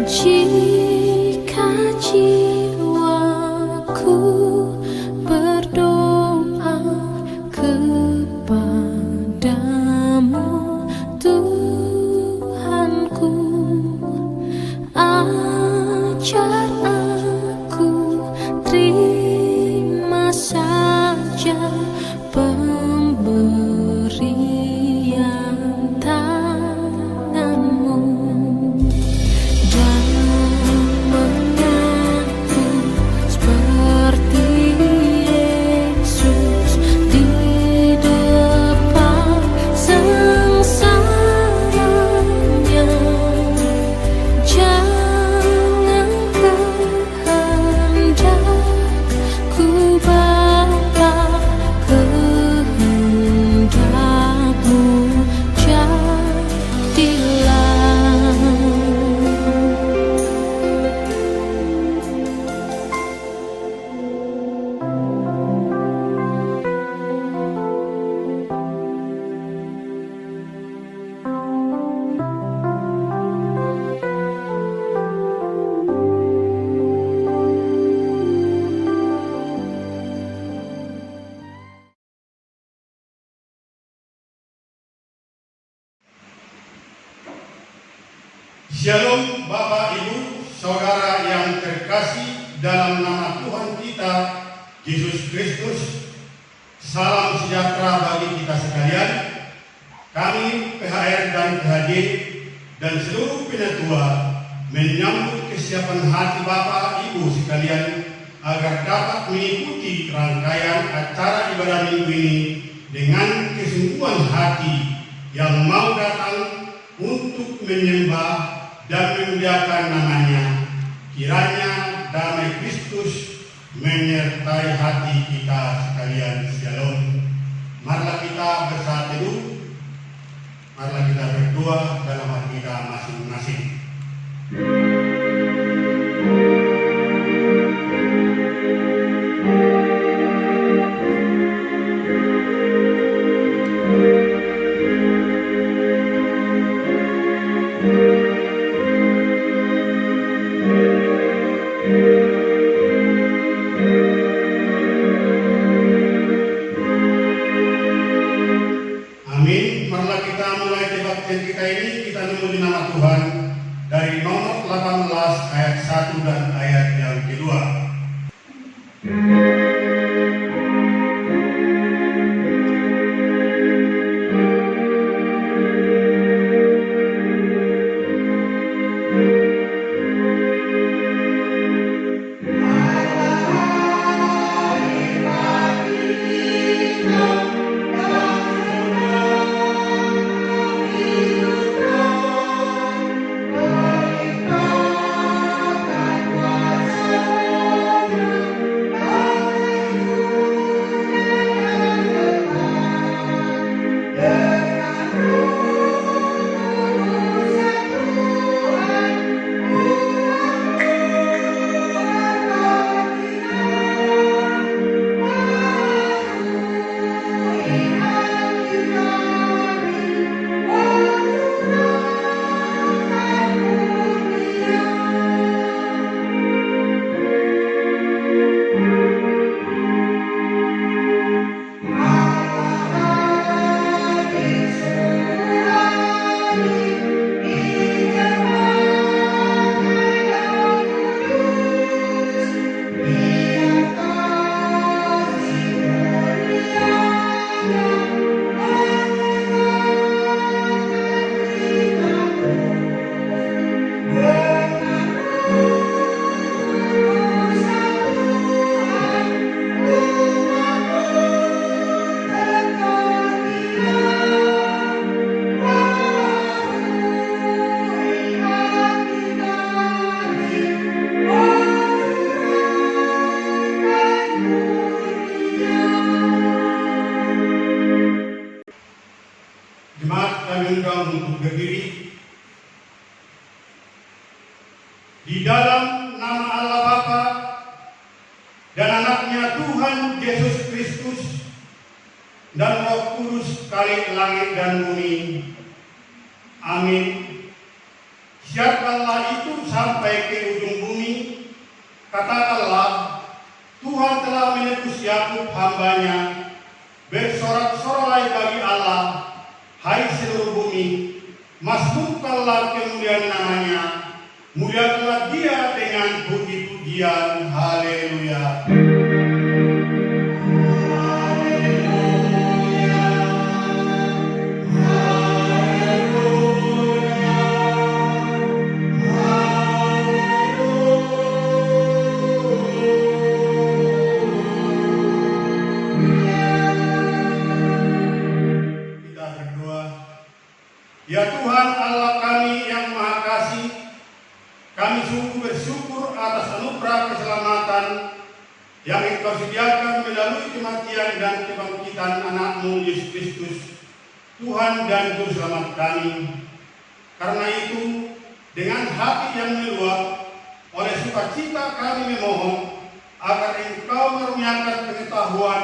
Jika jiwaku berdoa kepadamu, Tuhanku, ajar aku terima saja pemberian tanganmu dan mengaku seperti Yesus di depan sengsaranya. Jangan kehendakku Bapa, kehendakmu jadilah. Shalom Bapak Ibu Saudara yang terkasih dalam nama Tuhan kita Yesus Kristus. Salam sejahtera bagi kita sekalian. Kami PHR dan PHD dan seluruh penatua menyambut kesiapan hati Bapak Ibu sekalian agar dapat mengikuti rangkaian acara ibadah minggu ini dengan kesungguhan hati yang mau datang untuk menyembah dan memuliakan namanya. Kiranya damai Kristus menyertai hati kita sekalian. Shalom. Marilah kita bersatu teduh. Marilah kita berdoa dalam hati kita masing-masing. Amin. Marilah kita mulai kebaktian kita ini, kita memuji nama Tuhan dari nomor 18 ayat 1 dan ayat yang kedua. Di dalam nama Allah Bapa dan anaknya Tuhan Yesus Kristus dan Roh Kudus, Khalik langit dan bumi. Amin. Siarkanlah itu sampai ke ujung bumi. Katakanlah, Tuhan telah menebus Yakub hambanya. Bersorak-sorai bagi Allah, hai seluruh bumi. Masmurkanlah kemuliaan namanya. Muliakanlah dia dengan puji-pujian. Haleluya. Ya Tuhan Allah kami yang Maha Kasih, kami sungguh bersyukur atas anugerah keselamatan yang Engkau sediakan melalui kematian dan kebangkitan anak-Mu Yesus Kristus, Tuhan dan Juru Selamat kami. Karena itu, dengan hati yang meluap, oleh sukacita kami memohon agar Engkau meruniakan pengetahuan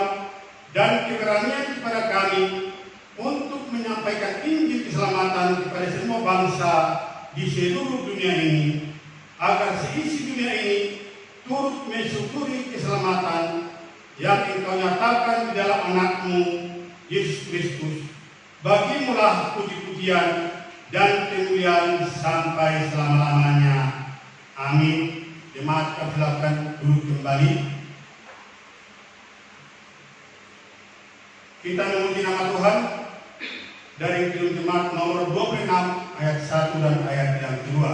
dan keberanian kepada kami untuk menyampaikan Injil keselamatan kepada semua bangsa di seluruh dunia ini, agar seisi dunia ini turut mensyukuri keselamatan yang Engkau nyatakan di dalam anak-Mu Yesus Kristus. Bagimulah puji-pujian dan kemuliaan sampai selama-lamanya. Amin. Jemaat, silakan duduk kembali. Kita memuji nama Tuhan dari Injil Jemaat nomor 26 ayat 1 dan ayat yang kedua.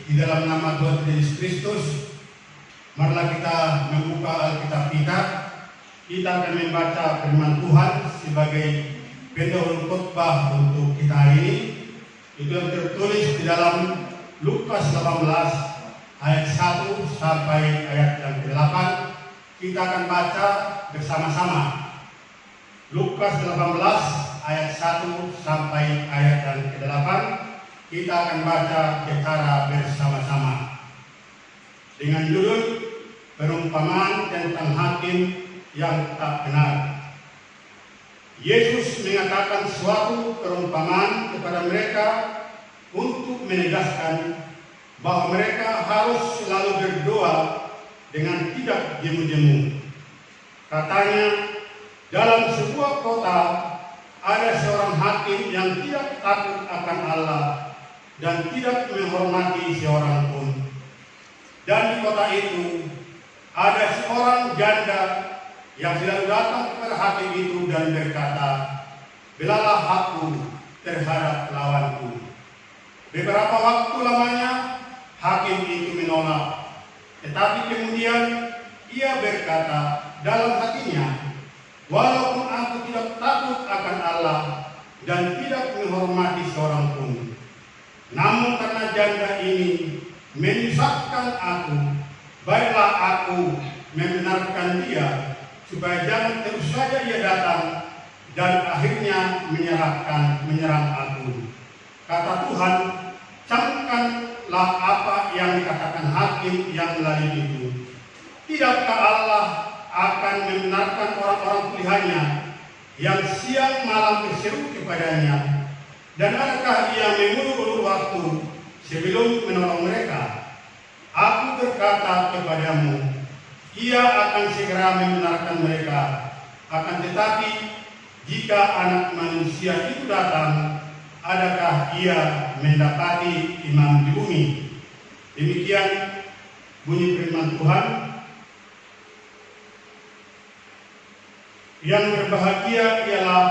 Di dalam nama Tuhan Yesus Kristus, marilah kita membuka Alkitab kita. Kita akan membaca firman Tuhan sebagai pendahulu khotbah untuk kita hari ini. Itu yang tertulis di dalam Lukas 18 ayat 1 sampai ayat yang ke-8. Kita akan baca bersama-sama. Lukas 18 ayat 1 sampai ayat yang ke-8. Kita akan baca secara bersama-sama dengan judul perumpamaan tentang hakim yang tak benar. Yesus mengatakan suatu perumpamaan kepada mereka untuk menegaskan bahwa mereka harus selalu berdoa dengan tidak jemu-jemu. Katanya, dalam sebuah kota ada seorang hakim yang tidak takut akan Allah dan tidak menghormati seorang pun. Dan di kota itu ada seorang janda yang selalu datang kepada hakim itu dan berkata, "Belalah aku terhadap lawanku." Beberapa waktu lamanya hakim itu menolak, tetapi kemudian ia berkata dalam hatinya, "Walaupun aku tidak takut akan Allah dan tidak menghormati seorang pun, namun karena janda ini menyusahkan aku, baiklah aku membenarkan dia, supaya jangan terus saja ia datang dan akhirnya menyerang aku." Kata Tuhan, "Camkanlah apa yang dikatakan hakim yang lain itu. Tidakkah Allah akan membenarkan orang-orang pilihannya yang siang malam berseru kepadanya? Dan adakah ia mengulur-ulur waktu sebelum menolong mereka? Aku berkata kepadamu, ia akan segera membenarkan mereka. Akan tetapi, jika Anak Manusia itu datang, adakah ia mendapati iman di bumi?" Demikian bunyi firman Tuhan. Yang berbahagia ialah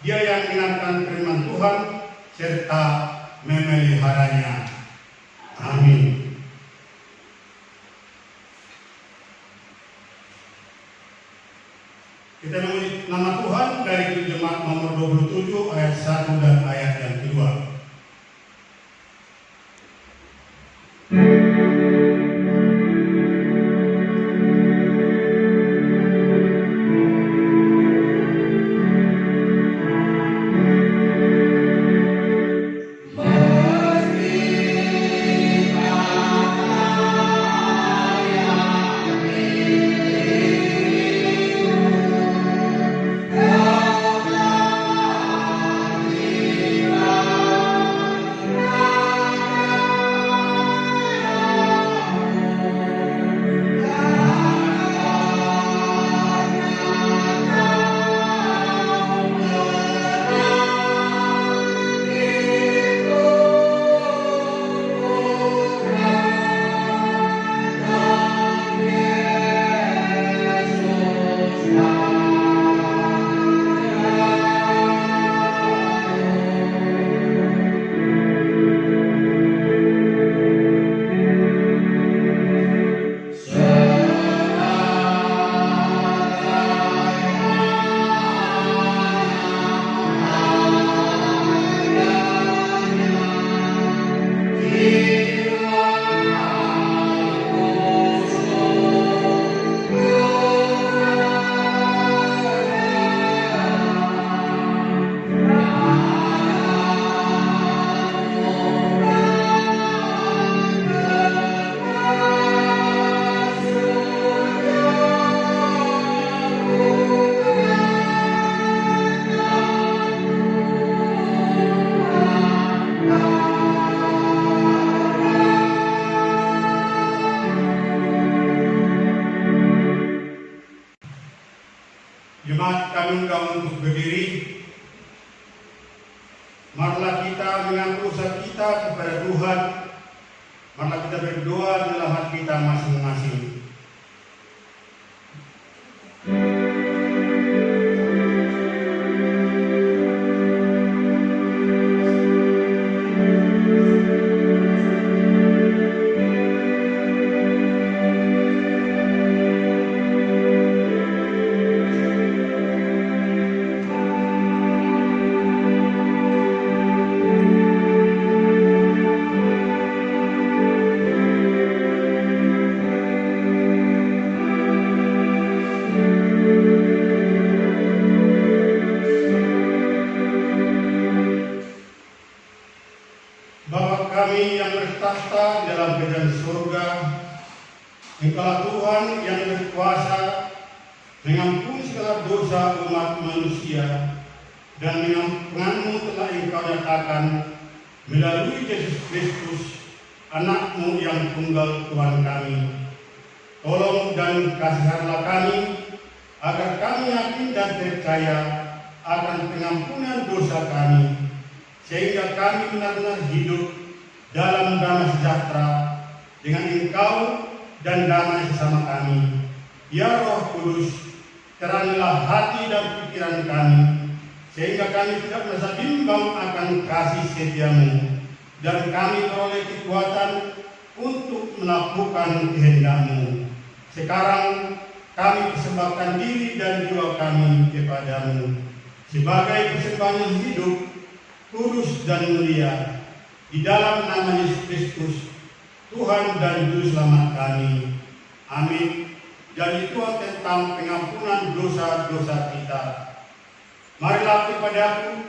dia yang mendengarkan firman Tuhan serta memeliharanya. Amin. Kita memuji nama Tuhan dari jemaat nomor 27 ayat 1 dan ayat yang kedua. Jemaat kami undang untuk berdiri. Marilah kita mengaku usaha kita kepada Tuhan. Marilah kita berdoa dalam hati kita masing-masing. Bapa kami yang bertahta dalam kerajaan surga, Engkaulah Tuhan yang berkuasa mengampuni segala dosa umat manusia, dan pengampunanmu telah Engkau nyatakan melalui Yesus Kristus, Anak-Mu yang tunggal Tuhan kami. Tolong dan kasihanlah kami, agar kami yakin dan percaya akan pengampunan dosa kami, sehingga kami benar-benar hidup dalam damai sejahtera dengan Engkau dan damai sesama kami. Ya Roh Kudus, terangilah hati dan pikiran kami, sehingga kami tidak merasa bimbang akan kasih setiamu, dan kami peroleh kekuatan untuk melakukan kehendak-Mu. Sekarang kami persembahkan diri dan jiwa kami kepadamu sebagai persembahan yang hidup, kudus dan mulia, di dalam nama Yesus Kristus, Tuhan dan Juru Selamat kami. Amin. Janji Tuhan tentang pengampunan dosa-dosa kita. Marilah kepadaku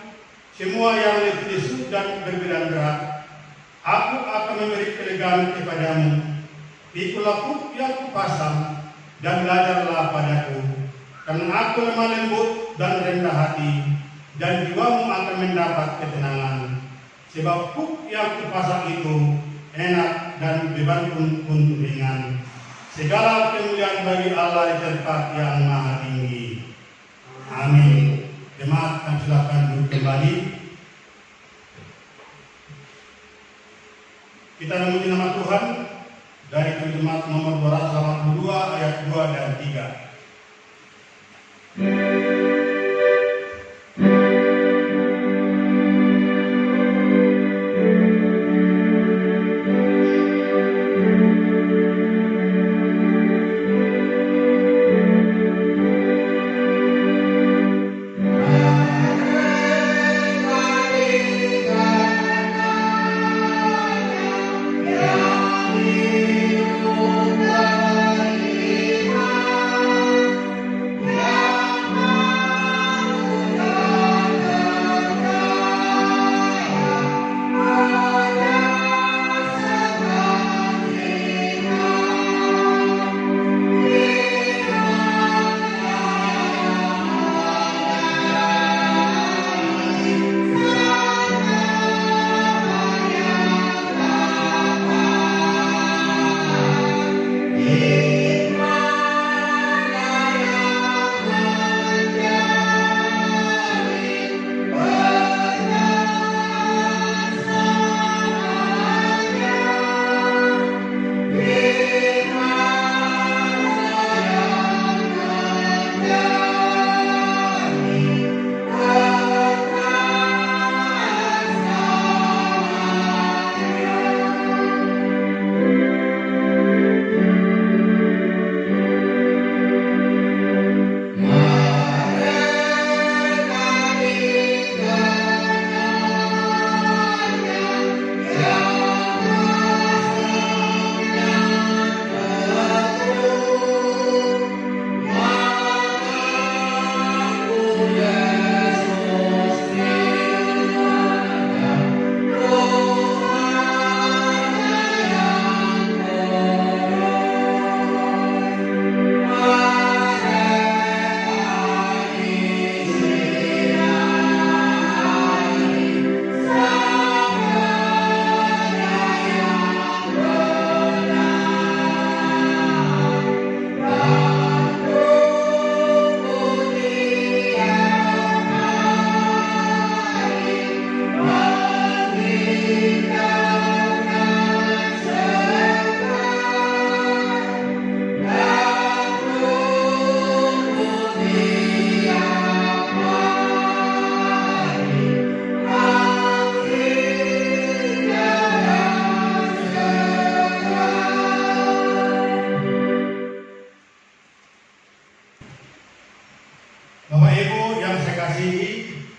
semua yang letih lesu dan berbeban berat. Aku akan memberi kelegaan kepadamu. Pikulah kuk yang kupasang dan belajarlah padaku. Karena aku lemah lembut dan rendah hati, dan jiwamu akan mendapat ketenangan. Sebab kuk yang kupasang itu enak dan beban pun ringan. Segala kemuliaan bagi Allah di tempat yang maha tinggi. Amin. Jemaat kami silakan duduk kembali. Kita memuji nama Tuhan dari Jemaat nomor 282 ayat 2 dan 3.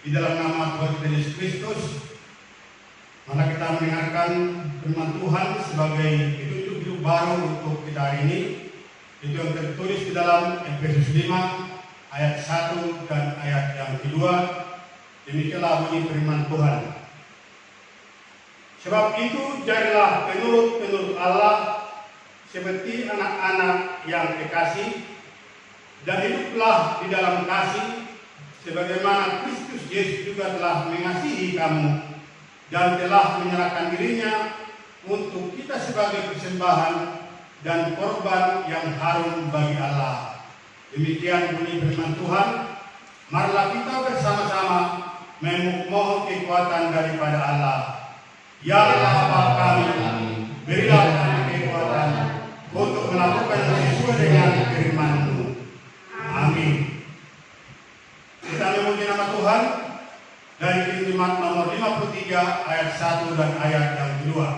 Di dalam nama Tuhan kita Yesus Kristus, mana kita mendengarkan firman Tuhan sebagai petunjuk hidup baru untuk kita hari ini. Itu yang tertulis di dalam Efesus 5 ayat 1 dan ayat yang kedua. Demikianlah bunyi firman Tuhan. Sebab itu jadilah penurut Allah seperti anak-anak yang kekasih, dan hiduplah di dalam kasih sebagaimana Kristus Yesus juga telah mengasihi kamu dan telah menyerahkan dirinya untuk kita sebagai persembahan dan korban yang harum bagi Allah. Demikian bunyi firman Tuhan. Marilah kita bersama-sama memohon kekuatan daripada Allah. Ya Allah Bapa kami, berilah kami kekuatan untuk melakukan sesuai dengan firman-Mu. Amin. Kita memuji nama Tuhan dari Kiriman nomor 53 ayat 1 dan ayat yang kedua.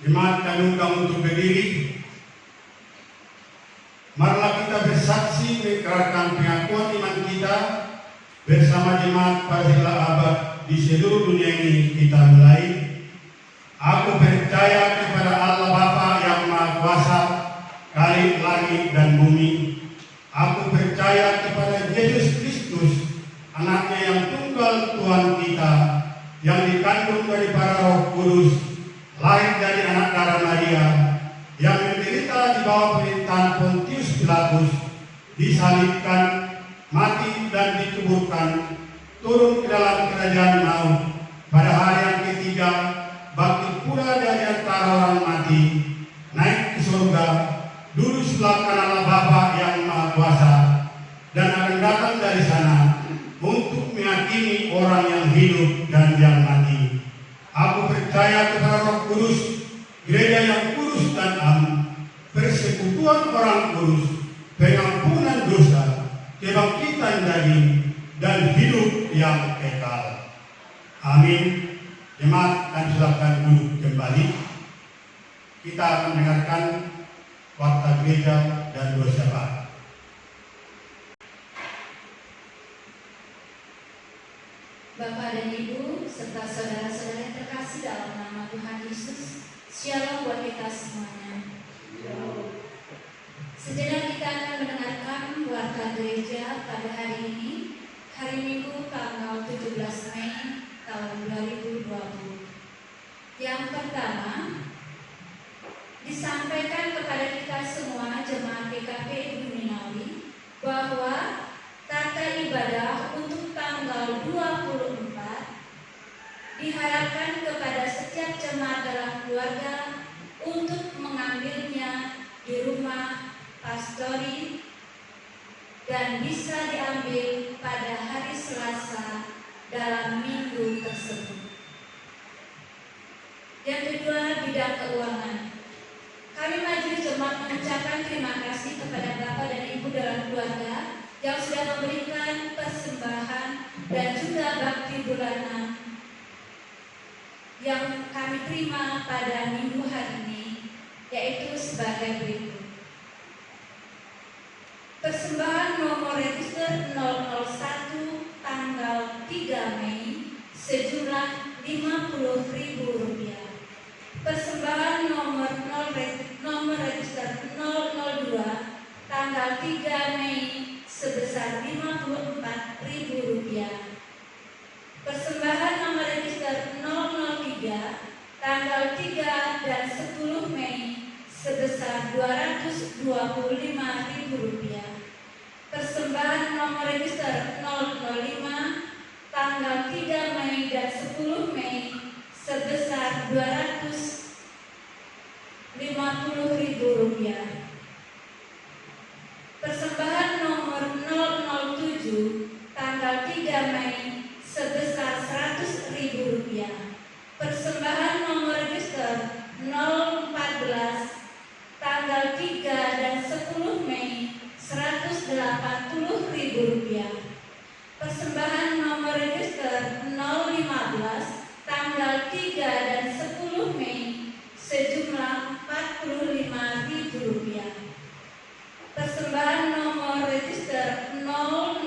Jemaat kami undang untuk berdiri. Marilah kita bersaksi mengikrarkan pengakuan iman kita bersama jemaat Parsila Abad di seluruh dunia ini. Kita mulai. Aku percaya kepada Allah Bapa yang Maha Kuasa, Khalik langit dan bumi. Aku percaya kepada Yesus Kristus, anaknya yang tunggal Tuhan kita, yang dikandung dari para Roh Kudus, lahir dari anak darah Maria, yang menderita di bawah pemerintahan Pontius Pilatus, disalibkan, mati dan dikuburkan, turun ke dalam kerajaan maut, pada hari yang ketiga bangkit pula dari antara orang mati, naik ke surga, duduk sebelah kanan Allah Bapa yang Maha Kuasa, dan akan datang dari sana untuk menghakimi orang yang hidup dan yang mati. Aku percaya kepada Roh Kudus, gereja yang kudus dan am, persekutuan orang kudus, pengampunan dosa, kebangkitan daging, dan hidup yang kekal. Amin. Jemaat dan silakan duduk kembali. Kita akan mendengarkan waktu gereja dan doa syafaat. Bapak dan Ibu, serta saudara-saudara yang terkasih dalam nama Tuhan Yesus, shalom buat kita semuanya. Sejenak kita akan mendengarkan warta gereja pada hari ini, hari Minggu tanggal 17 Mei tahun 2020. Yang pertama, disampaikan kepada kita semua jemaat GKP Minawi bahwa tata ibadah untuk tanggal 24 diharapkan kepada setiap jemaat dalam keluarga untuk mengambilnya di rumah pastori dan bisa diambil pada hari Selasa dalam minggu tersebut. Yang kedua, bidang keuangan. Kami Majelis Jemaat mengucapkan terima kasih kepada Bapak dan Ibu dalam keluarga yang sudah memberikan persembahan dan juga bakti bulanan yang kami terima pada minggu hari ini, yaitu sebagai berikut. Persembahan nomor register 001 tanggal 3 Mei sejumlah Rp50.000. Persembahan nomor register 002 tanggal 3 Mei sebesar Rp54.000. Persembahan nomor register 003 tanggal 3 dan 10 Mei sebesar Rp225.000. Persembahan nomor register 005 tanggal 3 Mei dan 10 Mei sebesar Rp250.000. Persembahan nomor 007 tanggal 3 Mei sebesar Rp100.000. Persembahan nomor register 014 tanggal 3 dan 10 Mei Rp180.000. Persembahan nomor register 015 tanggal 3 dan 10 Mei sejumlah Rp45.000. Persembahan nomor register 016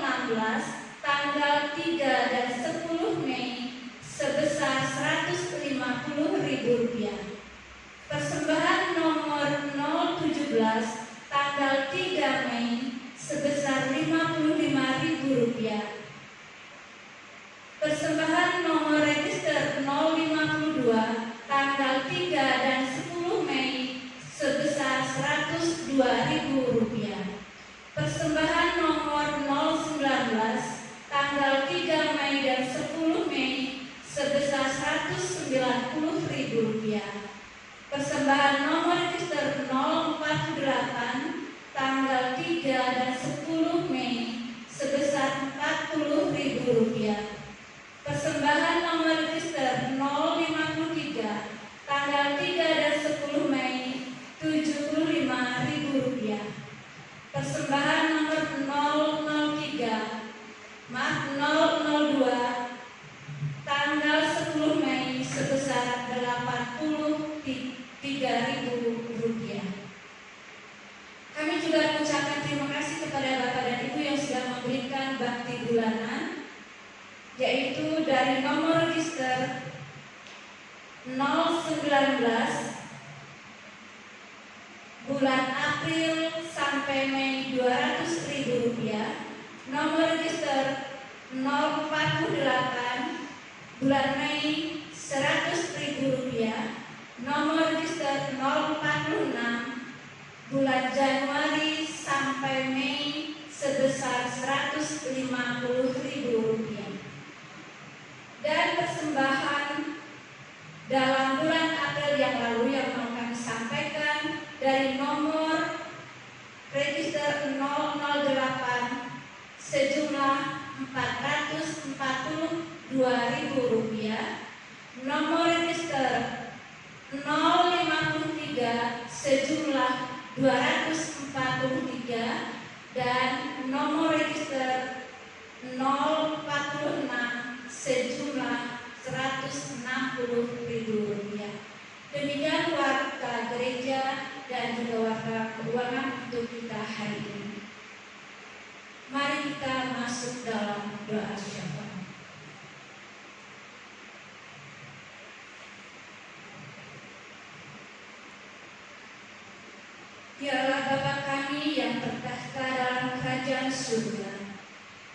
tanggal 3 dan 10 Mei sebesar Rp150.000. Persembahan nomor 017 tanggal 3 Mei sebesar Rp55.000. Persembahan nomor register 052 tanggal 3 dan 10 Mei sebesar Rp102.000. Persembahan nomor 019 tanggal 3 Mei dan 10 Mei sebesar Rp190.000. Persembahan nomor register 048 tanggal 3 dan 10 Mei sebesar Rp40.000. Persembahan nomor register 053 tanggal 3 dan 10 Mei Rp75.000. Persembahan nomor 002 tanggal 10 Mei sebesar Rp83.000. Kami juga mengucapkan terima kasih kepada Bapak dan Ibu yang sudah memberikan bakti bulanan, yaitu dari nomor register 019 bulan April sampai Mei Rp200.000, nomor register 048 bulan Mei Rp100.000, nomor register 046 bulan Januari sampai Mei sebesar Rp150.000. Dan persembahan dalam bulan April yang lalu yang mau kami sampaikan dari nomor register 008 sejumlah Rp442.000, nomor register 053 sejumlah Rp243, dan nomor register 046 sejumlah Rp160.000. Demikian warta gereja dan juga warta keuangan untuk kita hari ini. Mari kita masuk dalam doa syafaat. Ya Allah Bapa kami yang bertahta dalam kerajaan surga,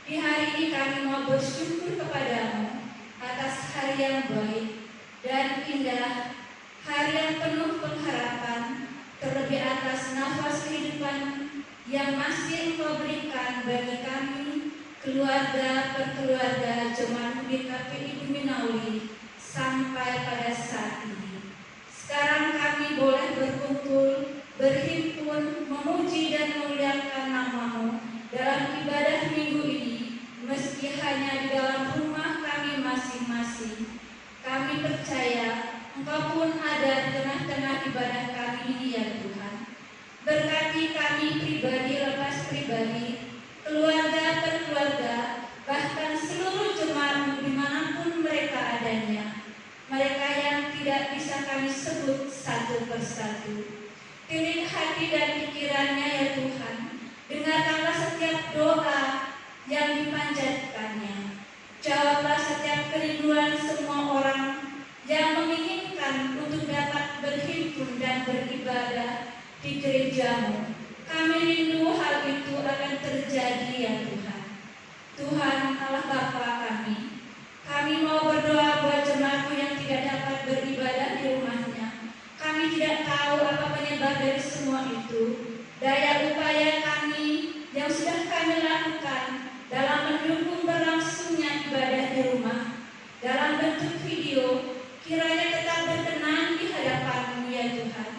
di hari ini kami mau bersyukur kepadamu atas hari yang baik dan indah, hari yang penuh pengharapan, terlebih atas nafas kehidupan yang masih Engkau berikan bagi kami, keluarga per keluarga Jemaat GKP Ibu Minauli sampai pada saat ini. Sekarang kami boleh berhimpun memuji dan memuliakan nama-Mu dalam ibadah minggu ini, meski hanya di dalam rumah kami masing-masing. Kami percaya Engkau pun ada di tengah-tengah ibadah kami ini ya Tuhan. Berkati kami pribadi lepas pribadi, keluarga per keluarga, bahkan seluruh jemaat dimanapun mereka adanya. Mereka yang tidak bisa kami sebut satu persatu. Pilih hati dan pikirannya ya Tuhan. Dengarkanlah setiap doa yang dipanjatkannya. Jawablah setiap kerinduan semua orang yang menginginkan untuk dapat berhimpun dan beribadah di gereja-Mu. Kami rindu hal itu akan terjadi ya Tuhan. Tuhan Allah Bapa kami, kami mau berdoa buat jemaat-Mu yang tidak dapat beribadah di rumahnya. Kami tidak tahu apa penyebab dari semua itu. Daya upaya kami yang sudah kami lakukan dalam mendukung berlangsungnya ibadah di rumah dalam bentuk video, kiranya tetap berkenan di hadapan-Mu ya Tuhan.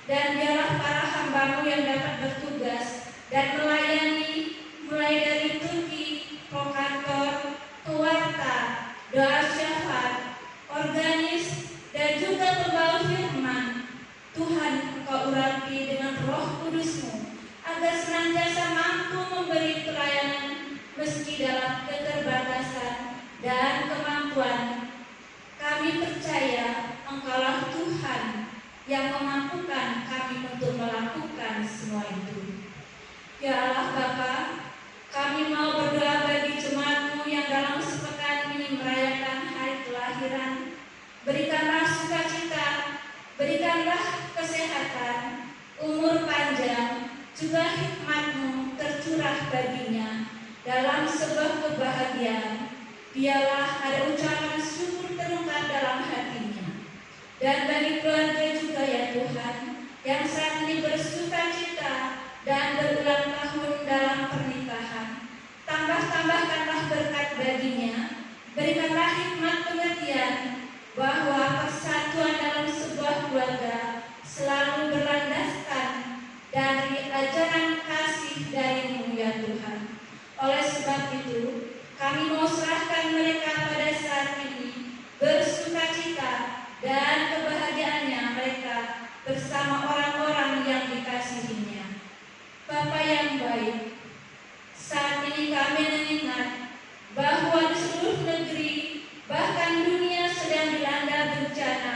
Dan biarlah para hamba-Mu yang dapat bertugas dan melayani, mulai dari Turki, prokantor, pewarta, doa syafaat, organis, dan juga pembawa firman. Tuhan, Engkau urapi dengan Roh Kudus-Mu agar senantiasa mampu memberi pelayanan meski dalam keterbatasan dan kemampuan. Kami percaya Engkaulah Tuhan yang memampukan kami untuk melakukan semua itu. Ya Allah Bapa, kami mau berdoa bagi jemaat-Mu yang dalam sepekan ini merayakan hari kelahiran. Berikanlah sukacita, berikanlah kesehatan, umur panjang, juga hikmat-Mu tercurah baginya dalam sebuah kebahagiaan. Biarlah ada ucapan syukur terungkap dalam hatinya. Dan bagi keluarga juga ya Tuhan, yang saat ini bersukacita dan berulang tahun dalam pernikahan, tambahkanlah berkat baginya. Berikanlah hikmat pengertian bahwa persatuan dalam sebuah keluarga selalu berlandaskan dari ajaran kasih dari-Mu ya Tuhan. Oleh sebab itu, kami mau serahkan mereka pada saat ini bersukacita dan kebahagiaannya mereka bersama orang-orang yang dikasihinya. Bapa yang baik, saat ini kami mengingat bahwa di seluruh negeri, bahkan dunia sedang dilanda bencana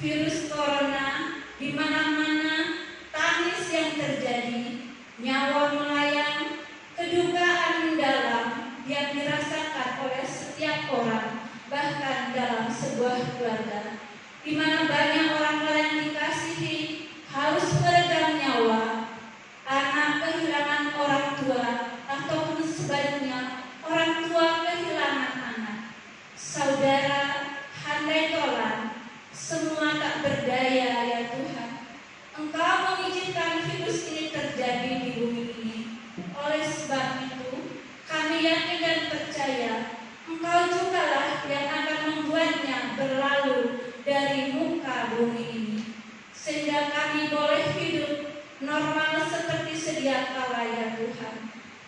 virus corona, di mana-mana tangis yang terjadi, nyawa melayang, kedukaan mendalam yang dirasakan oleh setiap orang, bahkan dalam sebuah keluarga, di mana banyak orang yang dikasihi harus meregang nyawa, anak kehilangan orang tua, ataupun sebaliknya orang tua kehilangan anak, saudara handai tolan, semua tak berdaya ya Tuhan. Engkau mengizinkan virus ini terjadi di bumi ini. Oleh sebab itu, kami yakin dan percaya Engkau jugalah yang akan membuatnya berlalu dari muka bumi ini, sehingga kami boleh hidup normal seperti sedia kala ya Tuhan.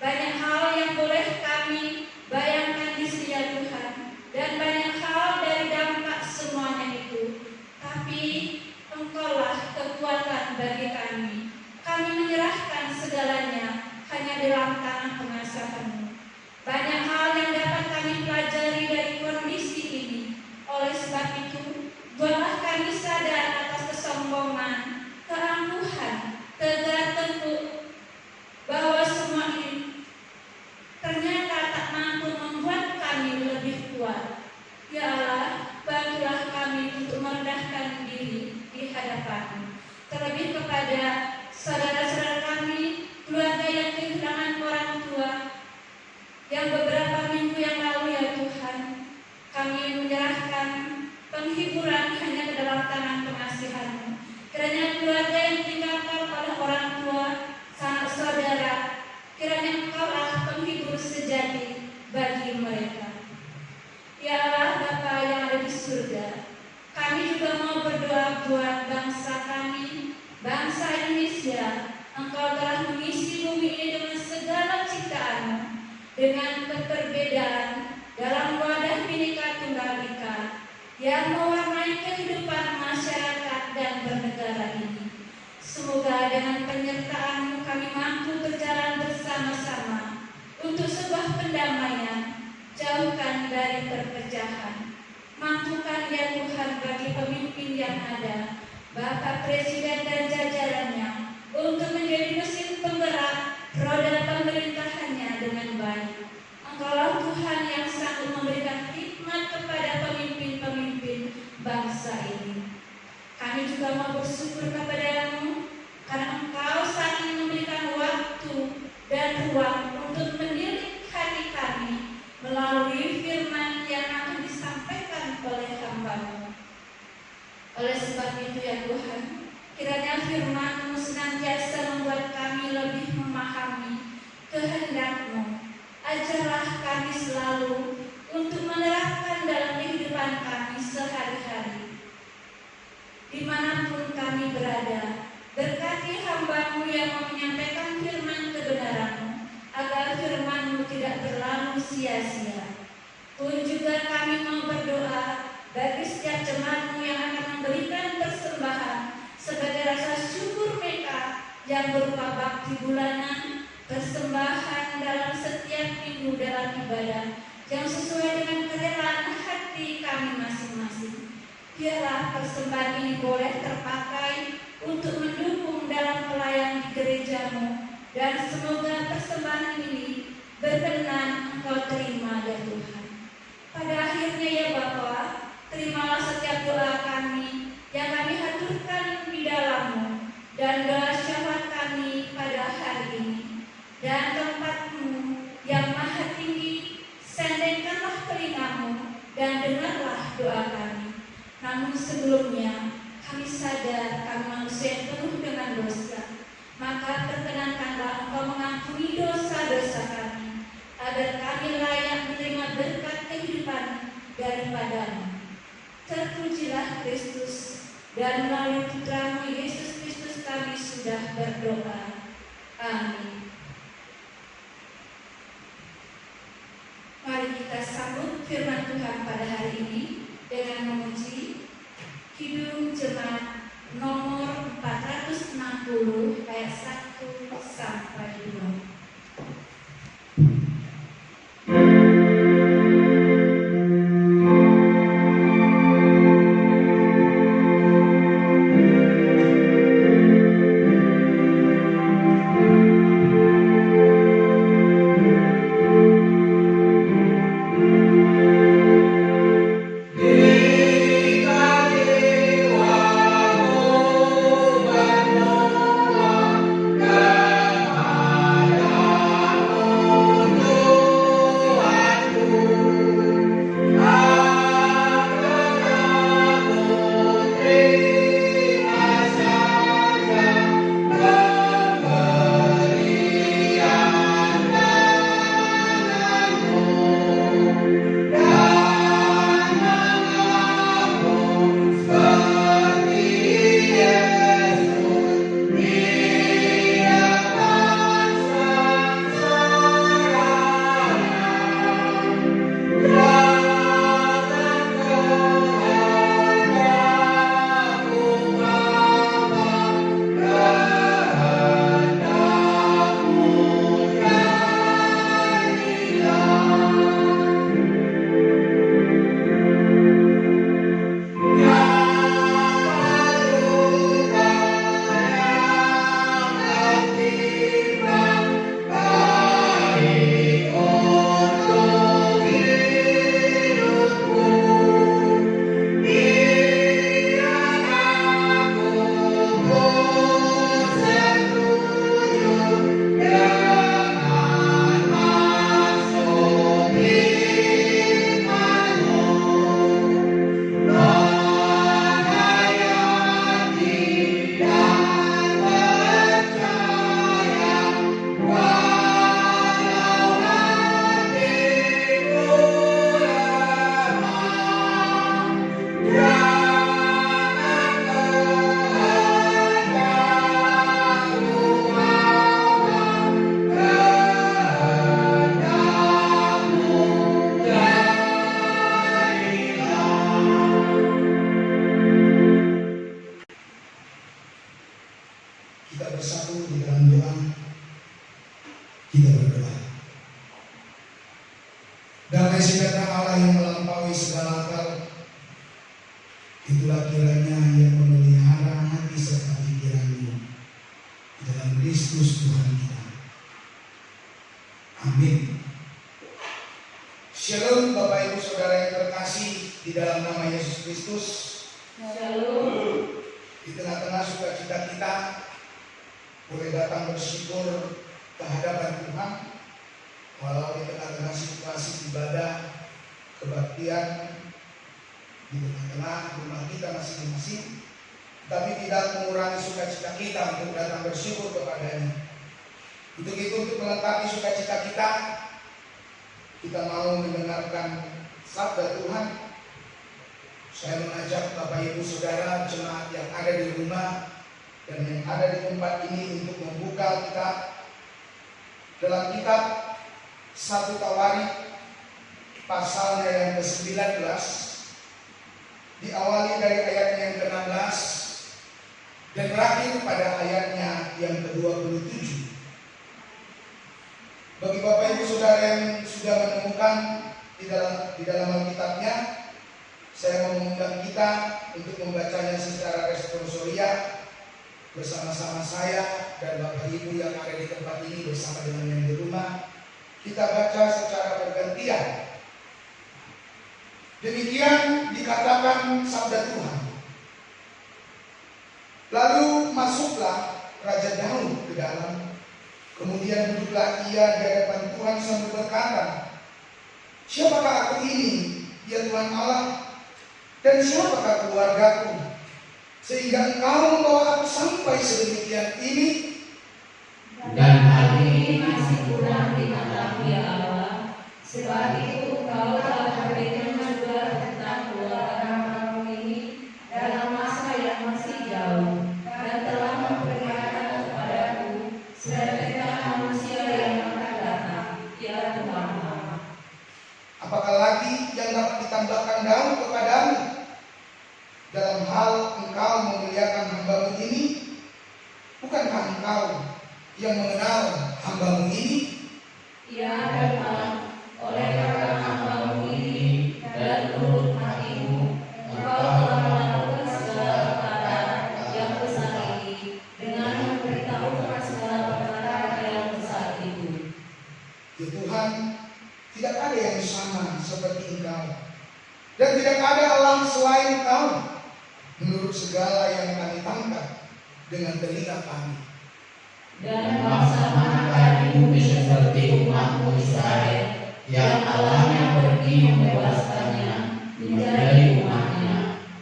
Banyak hal yang boleh kami bayangkan di sedia Tuhan, dan banyak hal dari dampak semuanya itu. Tapi Engkaulah kekuatan bagi kami. Kami menyerahkan segalanya hanya dalam tangan pengasihan-Mu. Banyak hal yang dapat kami pelajari dari kondisi ini. Oleh sebab itu, buatlah kami sadar atas kesombongan, keangkuhan, tegar tengkuk, bahwa semua ini ternyata tak mampu membuat kami lebih kuat. Ya Allah, bantulah kami untuk merendahkan diri di hadapan-Mu. Terlebih kepada saudara-saudara kami, keluarga yang kehilangan orang tua, yang beberapa minggu yang lalu ya Tuhan, kami menyerahkan penghiburan hanya ke dalam tangan pengasihan-Mu. Kiranya keluarga yang ditinggalkan oleh orang tua, sanak saudara, kiranya Engkaulah penghibur sejati bagi mereka. Ya Allah Bapa yang ada di surga, kami juga mau berdoa buat bangsa kami, Bangsa Indonesia, Engkau telah mengisi bumi ini dengan segala ciptaan-Mu, dengan keperbedaan dalam wadah Bhinneka Tunggal Ika yang mewarnai kehidupan masyarakat dan bernegara ini. Semoga dengan penyertaan-Mu kami mampu berjalan bersama-sama untuk sebuah pendamaian, jauhkan dari perpecahan. Mampukan ya Tuhan bagi pemimpin yang ada, Bapak Presiden dan jajarannya, untuk menjadi mesin penggerak roda pemerintahannya dengan baik. Engkaulah Tuhan yang sanggup memberikan hikmat kepada pemimpin-pemimpin bangsa ini. Kami juga mau bersyukur kepada-Mu karena Engkau saat ini memberikan waktu dan ruang untuk mendidik hati kami melalui firman yang akan disampaikan oleh hamba-Mu. Oleh sebab itu ya Tuhan, kiranya firman-Mu senantiasa membuat kami lebih memahami kehendak-Mu. Ajarlah kami selalu untuk menerapkan dalam kehidupan kami sehari-hari. Dimanapun kami berada, berkati hamba-Mu yang mau menyampaikan firman kebenaran-Mu, agar firman-Mu tidak berlalu sia-sia. Pun juga kami mau berdoa bagi setiap jemaat-Mu yang akan memberikan persembahan sebagai rasa syukur mereka yang berupa bakti bulanan, persembahan dalam setiap minggu dalam ibadah yang sesuai dengan kerelaan hati kami masing-masing. Biarlah persembahan ini boleh terpakai untuk mendukung dalam pelayanan di gereja-Mu, dan semoga persembahan ini berkenan Engkau terima ya Tuhan. Pada akhirnya ya Bapa, terimalah setiap doa kami yang kami haturkan di dalam-Mu, dan doa syafaat kami pada hari ini. Dan tempat-Mu yang maha tinggi, sendengkanlah telinga-Mu dan dengarlah doa kami. Namun sebelumnya, kami sadar kami manusia yang penuh dengan dosa. Maka perkenankanlah Engkau mengampuni dosa-dosa kami, agar kami layak menerima berkat kehidupan daripada-Mu. Terpujilah Kristus, dan melalui Putra-Mu Yesus Kristus kami sudah berdoa. Amin. Mari kita sambut firman Tuhan pada hari ini dengan memuji Kidung Jemaat nomor 460 ayat 1 sampai 2. Itulah kiranya yang memelihara hati serta pikiranmu di dalam Kristus Tuhan kita. Amin. Shalom Bapak Ibu Saudara yang terkasih di dalam nama Yesus Kristus. Shalom. Di tengah-tengah sukacita kita boleh datang bersyukur ke hadapan Tuhan, walau di tengah-tengah situasi ibadah, kebaktian, di tengah-tengah rumah kita masing-masing, tapi tidak mengurangi sukacita kita untuk datang bersyukur kepadanya. Untuk itu, untuk melengkapi sukacita kita mau mendengarkan sabda Tuhan. Saya mengajak Bapak Ibu Saudara jemaat yang ada di rumah dan yang ada di tempat ini untuk membuka kitab dalam kitab 1 Tawarik pasalnya yang ke-19, diawali dari ayatnya yang ke-16 dan berakhir pada ayatnya yang ke-27. Bagi Bapak Ibu Saudara yang sudah menemukan di dalam Alkitabnya, saya mau mengundang kita untuk membacanya secara responsoria bersama-sama saya dan Bapak Ibu yang ada di tempat ini bersama dengan yang di rumah. Kita baca secara bergantian. Demikian dikatakan sabda Tuhan. Lalu masuklah Raja Daud ke dalam. Kemudian duduklah ia di hadapan Tuhan sambil berkata, "Siapakah aku ini, ya Tuhan Allah? Dan siapakah keluargaku, sehingga Engkau membawa aku sampai sedemikian ini? Dan hal ini masih kurang di matamu ya Allah. Sebab itu Engkau telah memberikan juga tentang keluarga hamba-Mu ini dalam masa yang masih jauh, dan telah memperlihatkan kepadaku sebagai manusia yang akan datang, ya Tuhan Allah. Apakah lagi yang dapat ditambahkan Daud kepadamu? Dalam hal Engkau memuliakan hamba-Mu ini, bukankah Engkau yang mengenal hamba-Mu ini?" Ya Tuhan, oleh karena hamba-Mu ini dan menurut hati-Mu, Engkau telah melakukan segala perkara yang besar ini dengan memberitahukan segala perkara yang besar itu. Ya Tuhan, tidak ada yang sama seperti Engkau, dan tidak ada Allah selain Engkau. Menurut segala yang kami tangkap dengan telinga kami. Dan bangsa manakah di bumi seperti umat-Mu Israel, yang Allahnya pergi membebaskannya menjadi umatnya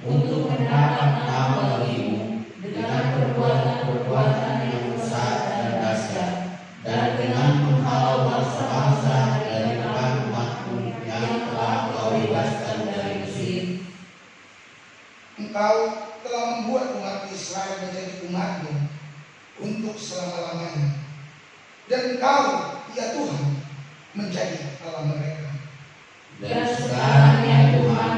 untuk mendapat nama bagi-Mu dengan perbuatan-perbuatan yang besar dan dahsyat, dan dengan menghalau bangsa-bangsa dari tangan umat-Mu yang telah Kau bebaskan dari Mesir. Engkau telah membuat umat Israel menjadi umat-Mu untuk selama-lamanya. Dan Engkau, ya Tuhan, menjadi Allah mereka. Dan sekarang ya Tuhan,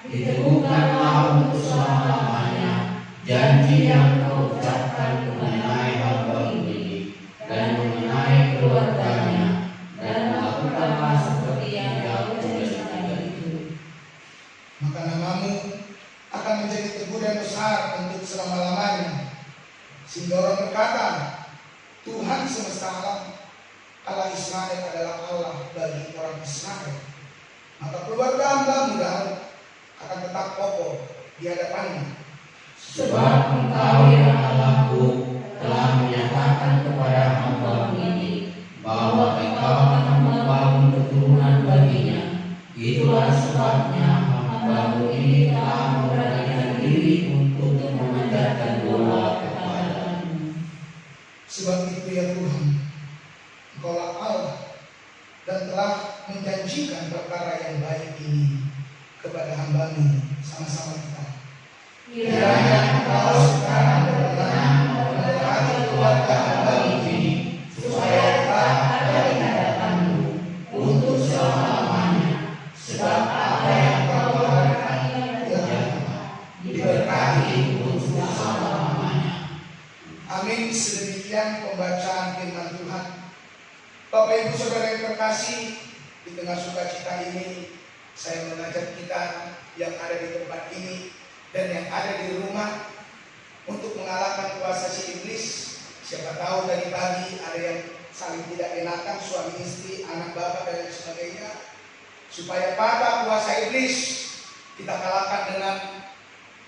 diteguhkanlah untuk selama-lamanya janji yang Kau ucapkan mengenai hamba-Mu ini dan mengenai keluarganya, dan lakukanlah seperti yang Kau janjikan itu. Maka nama-Mu akan menjadi teguh dan besar untuk selama-lamanya. Sehingga orang berkata, Tuhan semesta alam, Allah Israel adalah Allah bagi orang Israel. Maka keluarga hamba-Mu Daud akan tetap kokoh di hadapan-Mu. Sebab Engkau ya Allahku telah menyatakan kepada hamba-Mu ini bahwa Engkau akan membangun keturunan baginya. Itulah sebabnya hamba-Mu ini telah memberanikan diri untuk memanjatkan doa kepada-Mu. Sebab itu ya Tuhan, Engkaulah Allah dan telah menjanjikan perkara yang baik ini kepada hamba-Mu sama-sama kita. Kiranya Engkau sekarang berkenan memberkati keluarga hamba-Mu ini, supaya tetap ada di hadapan-Mu untuk selama-lamanya. Sebab apa yang Kau berkati ya diberkati untuk selama-lamanya. Amin. Sedemikian pembacaan firman Tuhan. Bapak Ibu Saudara yang terkasih, di tengah sukacita ini saya mengajak kita yang ada di tempat ini dan yang ada di rumah untuk mengalahkan kuasa si iblis. Siapa tahu tadi pagi ada yang saling tidak enakan, suami istri, anak bapak dan lain sebagainya. Supaya patah kuasa iblis, kita kalahkan dengan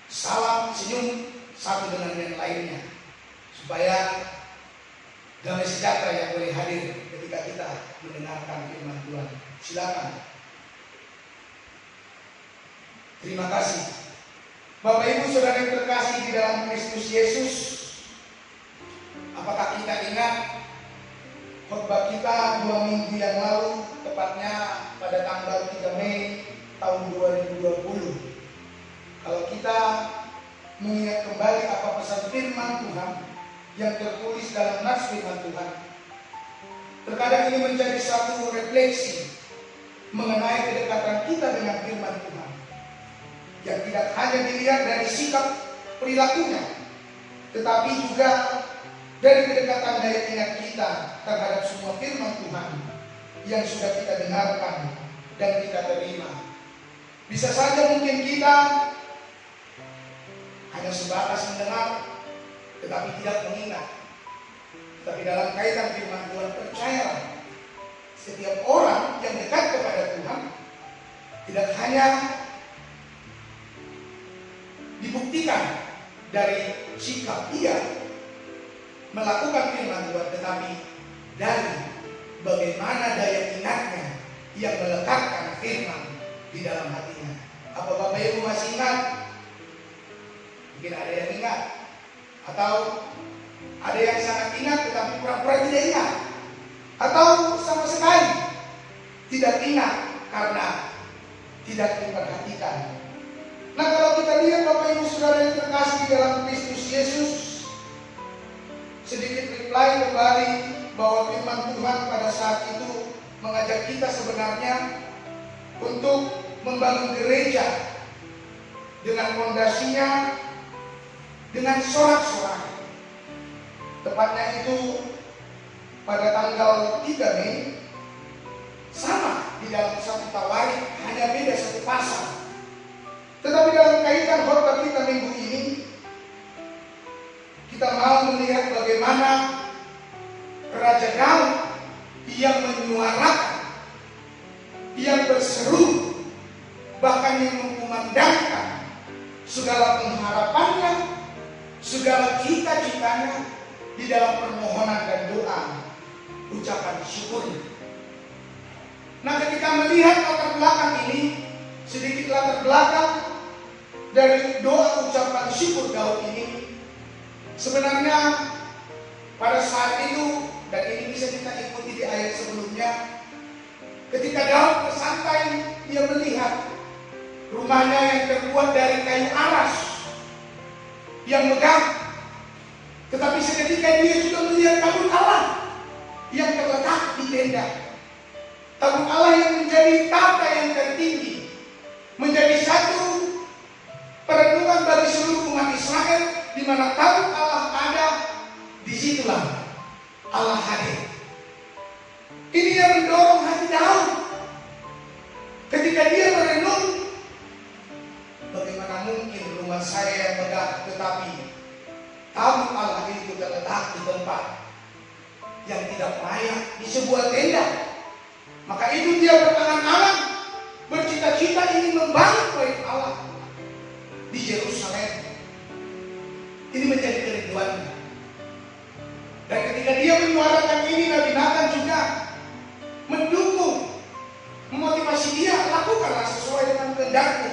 salam, senyum satu dengan yang lainnya. Supaya damai sejahtera yang boleh hadir ketika kita mendengarkan firman Tuhan. Silakan. Terima kasih. Bapak Ibu Saudara yang terkasih di dalam Kristus Yesus, apakah kita ingat khotbah kita 2 minggu yang lalu, tepatnya pada tanggal 3 Mei tahun 2020. Kalau kita mengingat kembali apa pesan firman Tuhan yang tertulis dalam nas firman Tuhan, terkadang ini menjadi satu refleksi mengenai kedekatan kita dengan firman Tuhan, yang tidak hanya dilihat dari sikap perilakunya, tetapi juga dari kedekatan daya ingat kita terhadap semua firman Tuhan yang sudah kita dengarkan dan kita terima. Bisa saja mungkin kita hanya sebatas mendengar tetapi tidak mengingat. Tapi dalam kaitan firman Tuhan, percayalah, setiap orang yang dekat kepada Tuhan tidak hanya dibuktikan dari sikap dia melakukan firman Tuhan, tetapi dari bagaimana daya ingatnya yang melekatkan firman di dalam hatinya. Apa Bapak Ibu masih ingat? Mungkin ada yang ingat, atau ada yang sangat ingat tetapi pura-pura tidak ingat, atau sama sekali tidak ingat karena tidak diperhatikan. Nah, kalau kita lihat Bapak Ibu Saudara yang terkasih di dalam Kristus Yesus, sedikit reply kembali bahwa firman Tuhan pada saat itu mengajak kita sebenarnya untuk membangun gereja dengan fondasinya dengan sorak-sorai. Tepatnya itu pada tanggal 3 Mei, sama di dalam satu tawarik, hanya beda satu pasal. Tetapi dalam kaitan khotbah kita minggu ini, kita mau melihat bagaimana Raja Daud yang menyuarakan, yang berseru, bahkan yang mengumandangkan segala pengharapannya, segala cita-citanya di dalam permohonan dan doa, ucapan syukur. Nah, ketika melihat latar belakang ini, sedikit latar belakang dari doa ucapan syukur Daud ini, sebenarnya pada saat itu, dan ini bisa kita ikuti di ayat sebelumnya, ketika Daud bersantai, dia melihat rumahnya yang terbuat dari kayu aras yang megah. Tetapi seketika dia juga melihat tabut Allah yang terletak di tenda. Tabut Allah yang menjadi tata yang tertinggi, menjadi satu perenungan bagi seluruh umat Israel, di mana tabut Allah ada, disitulah Allah hadir. Ini yang mendorong hati Daud ketika dia merenung, bagaimana mungkin rumah saya yang megah tetapi tabut Allah itu terletak di tempat yang tidak layak, di sebuah tenda. Maka itu dia berangan-angan, bercita-cita ingin membangun bait Allah di Yerusalem. Ini menjadi kerinduannya. Dan ketika dia menyuarakan ini, Nabi Nathan juga mendukung, memotivasi dia, lakukanlah sesuai dengan kehendakmu.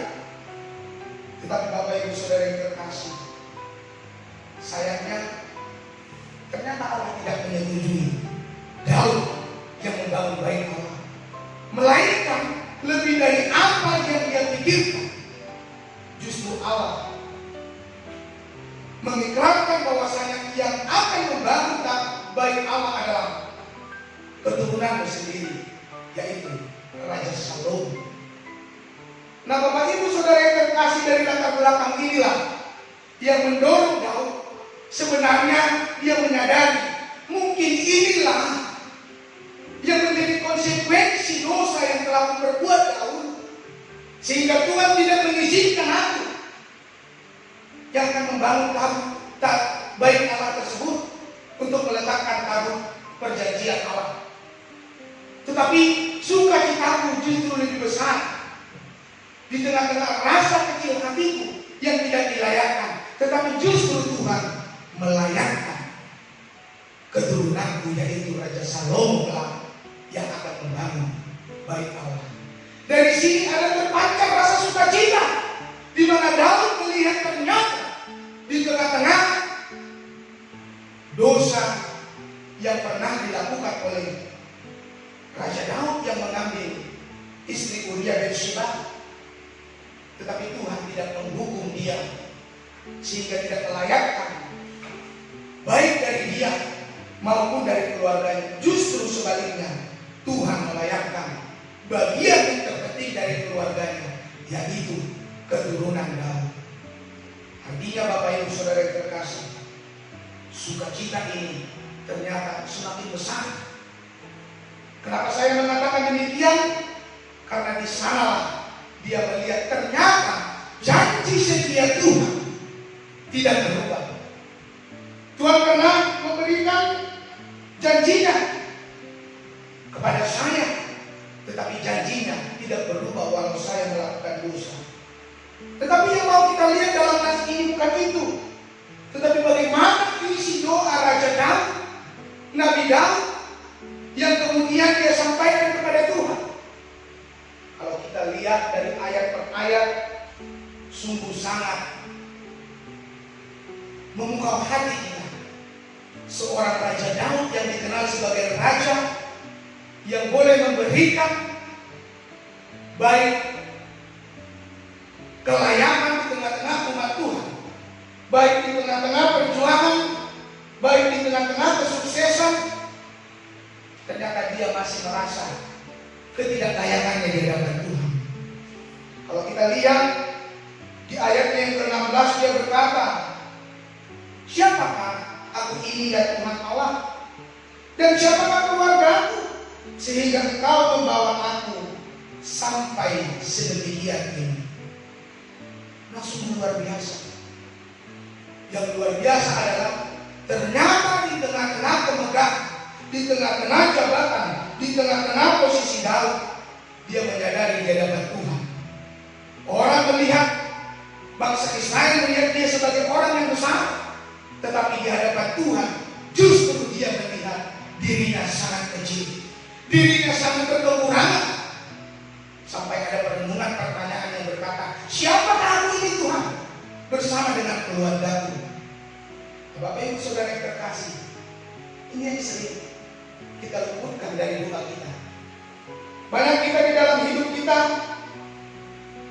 Tetapi Bapak Ibu Saudara yang terkasih, sayangnya ternyata Allah tidak menyetujui Daud yang membangun bait Allah, melainkan lebih dari apa yang dia pikirkan. Justru Allah mengikrarkan bahwasanya yang akan membangun bait Allah adalah keturunannya sendiri, yaitu Raja Salomo. Nah, Bapak Ibu Saudara yang terkasih, dari latar belakang inilah yang mendorong Daud. Sebenarnya dia menyadari mungkin inilah yang menjadi konsekuensi dosa yang telah diperbuat Daud, sehingga Tuhan tidak mengizinkan aku yang akan membangun baik Allah tersebut untuk meletakkan tabut perjanjian Allah. Tetapi sukacitaku justru lebih besar di tengah-tengah rasa kecil hatiku yang tidak dilayakkan, tetapi justru Tuhan melayakkan keturunanku, yaitu Raja Salomo yang akan membangun bait Allah. Dari sini ada terpancar rasa sukacita, di mana Daud melihat ternyata di tengah-tengah dosa yang pernah dilakukan oleh Raja Daud yang mengambil istri Uria dan Sheba, tetapi Tuhan tidak menghukum dia sehingga tidak melayakkan baik dari dia maupun dari keluarganya. Justru sebaliknya, Tuhan melayakkan bagian yang terpenting dari keluarganya, yaitu keturunan Daud. Artinya Bapak Ibu Saudara yang terkasih, sukacita ini ternyata semakin besar. Kenapa saya mengatakan demikian? Karena di sana dia melihat ternyata janji setia Tuhan tidak berubah. Tuhan pernah memberikan janjinya kepada saya, tetapi janjinya tidak berubah walau saya melakukan dosa. Tetapi yang mau kita lihat dalam nas ini bukan itu, tetapi bagaimana isi doa Raja Daud, Nabi Daud, yang kemudian dia sampaikan kepada Tuhan. Kalau kita lihat dari ayat per ayat, sungguh sangat memukau hati kita. Seorang Raja Daud yang dikenal sebagai raja yang boleh memberikan baik kelayakan di tengah-tengah umat Tuhan, baik di tengah-tengah perjuangan, baik di tengah-tengah kesuksesan, ternyata dia masih merasa ketidaklayakannya di hadapan Tuhan. Kalau kita lihat di ayatnya yang ke-16, dia berkata, siapakah aku ini ya Tuhan Allah, dan siapakah keluargaku, sehingga Engkau membawa aku sampai sedemikian ini. Langsung luar biasa. Yang luar biasa adalah ternyata di tengah-tengah kemegahan, di tengah-tengah jabatan, di tengah-tengah posisi Daud, dia menyadari di hadapan Tuhan. Orang melihat, bangsa Israel melihat dia sebagai orang yang besar, tetapi di hadapan Tuhan justru dia melihat dirinya sangat kecil, dirinya sangat berkekurangan. Sampai ada perenungan pertanyaan yang berkata, siapakah aku ini Tuhan bersama dengan keluargaku? Bapak Ibu Saudara yang terkasih, ini yang sering kita luputkan dari doa kita. Banyak kita di dalam hidup kita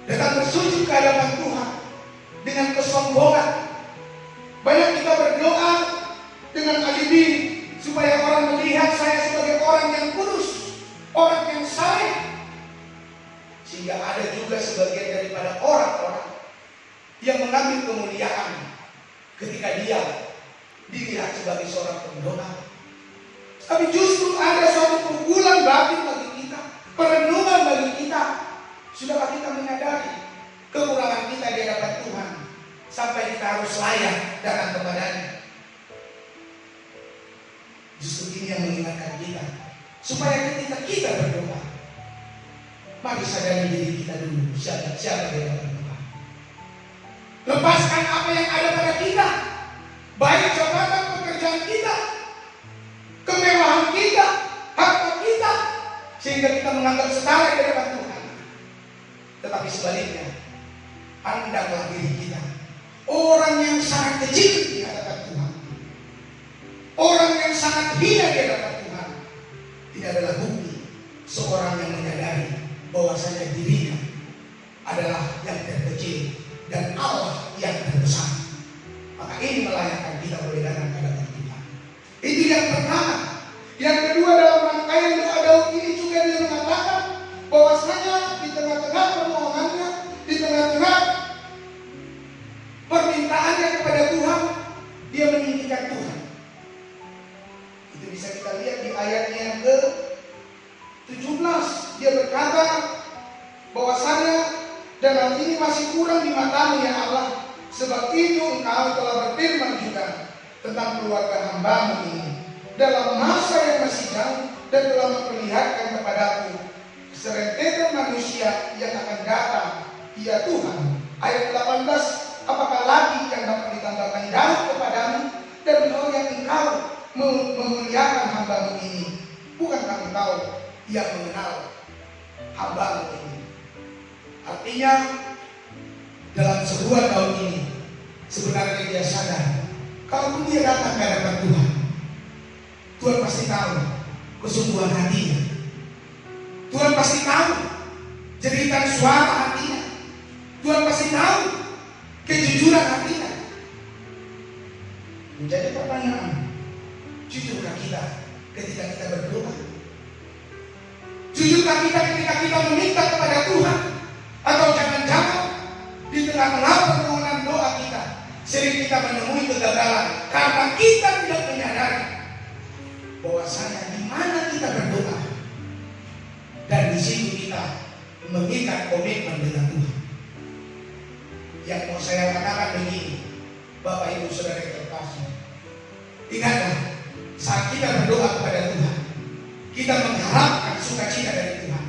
datang bersujud ke hadapan Tuhan dengan kesombongan. Banyak kita berdoa dengan alibi supaya orang melihat saya sebagai orang yang kudus, orang yang saleh. Sehingga ada juga sebagian daripada orang-orang yang mengambil kemuliaan ketika dia dilihat sebagai seorang pendoa. Tapi justru ada suatu pukulan batin bagi kita, perenungan bagi kita. Sudahkah kita menyadari kekurangan kita di hadapan Tuhan sampai kita harus layak datang kepadanya? Justru ini yang mengingatkan kita supaya ketika kita berdoa, mari sadari diri kita dulu, siapa di hadapan Tuhan. Lepaskan apa yang ada pada kita, baik jabatan pekerjaan kita, kemewahan kita, harta kita, sehingga kita menganggap setara di hadapan Tuhan. Tetapi sebaliknya, pandanglah diri kita, orang yang sangat kecil di hadapan Tuhan, orang yang sangat hina di hadapan Tuhan. Tidak adalah bukti seorang yang menyadari bahwasanya dirinya adalah yang terkecil dan Allah yang terbesar. Maka ini melayakkan kita boleh datang ke hadapan Tuhan. Itu yang pertama. Yang kedua, dalam rangkaian doa Daud ini juga dia mengatakan bahwasanya di tengah-tengah permohonannya, di tengah-tengah permintaannya kepada Tuhan, dia meninggikan Tuhan. Itu bisa kita lihat di ayatnya yang ke-17. Dia berkata bahwasanya dalam ini masih kurang di matamu ya Allah, Sebab itu Engkau telah berfirman juga tentang keluarga hamba-Mu ini dalam masa yang masih jauh, dan telah memperlihatkan kepadaku serentetan manusia yang akan datang, ya Tuhan. Ayat 18, apakah lagi yang dapat ditambahkan Daud kepadamu, dan yang Engkau memuliakan hamba-Mu ini? Bukankah Engkau yang mengenal hamba-Mu ini? Artinya dalam sebuah tahun ini sebenarnya dia sadar kalau dia datang ke hadapan Tuhan, Tuhan pasti tahu kesungguhan hatinya. Tuhan pasti tahu jeritan suara hatinya. Tuhan pasti tahu kejujuran hatinya. Menjadi pertanyaan, jujurkah kita ketika kita berdoa? Jujurkah kita ketika kita meminta kepada Tuhan? Atau jangan-jangan di tengah-tengah permohonan doa kita sering kita menemui kegagalan karena kita tidak menyadari bahwasanya di mana kita berdoa dan di situ kita mengikat komitmen dengan Tuhan. Yang mau saya katakan begini, Bapak Ibu Saudara yang terkasih, ingatlah saat kita berdoa kepada Tuhan, kita mengharapkan sukacita dari Tuhan.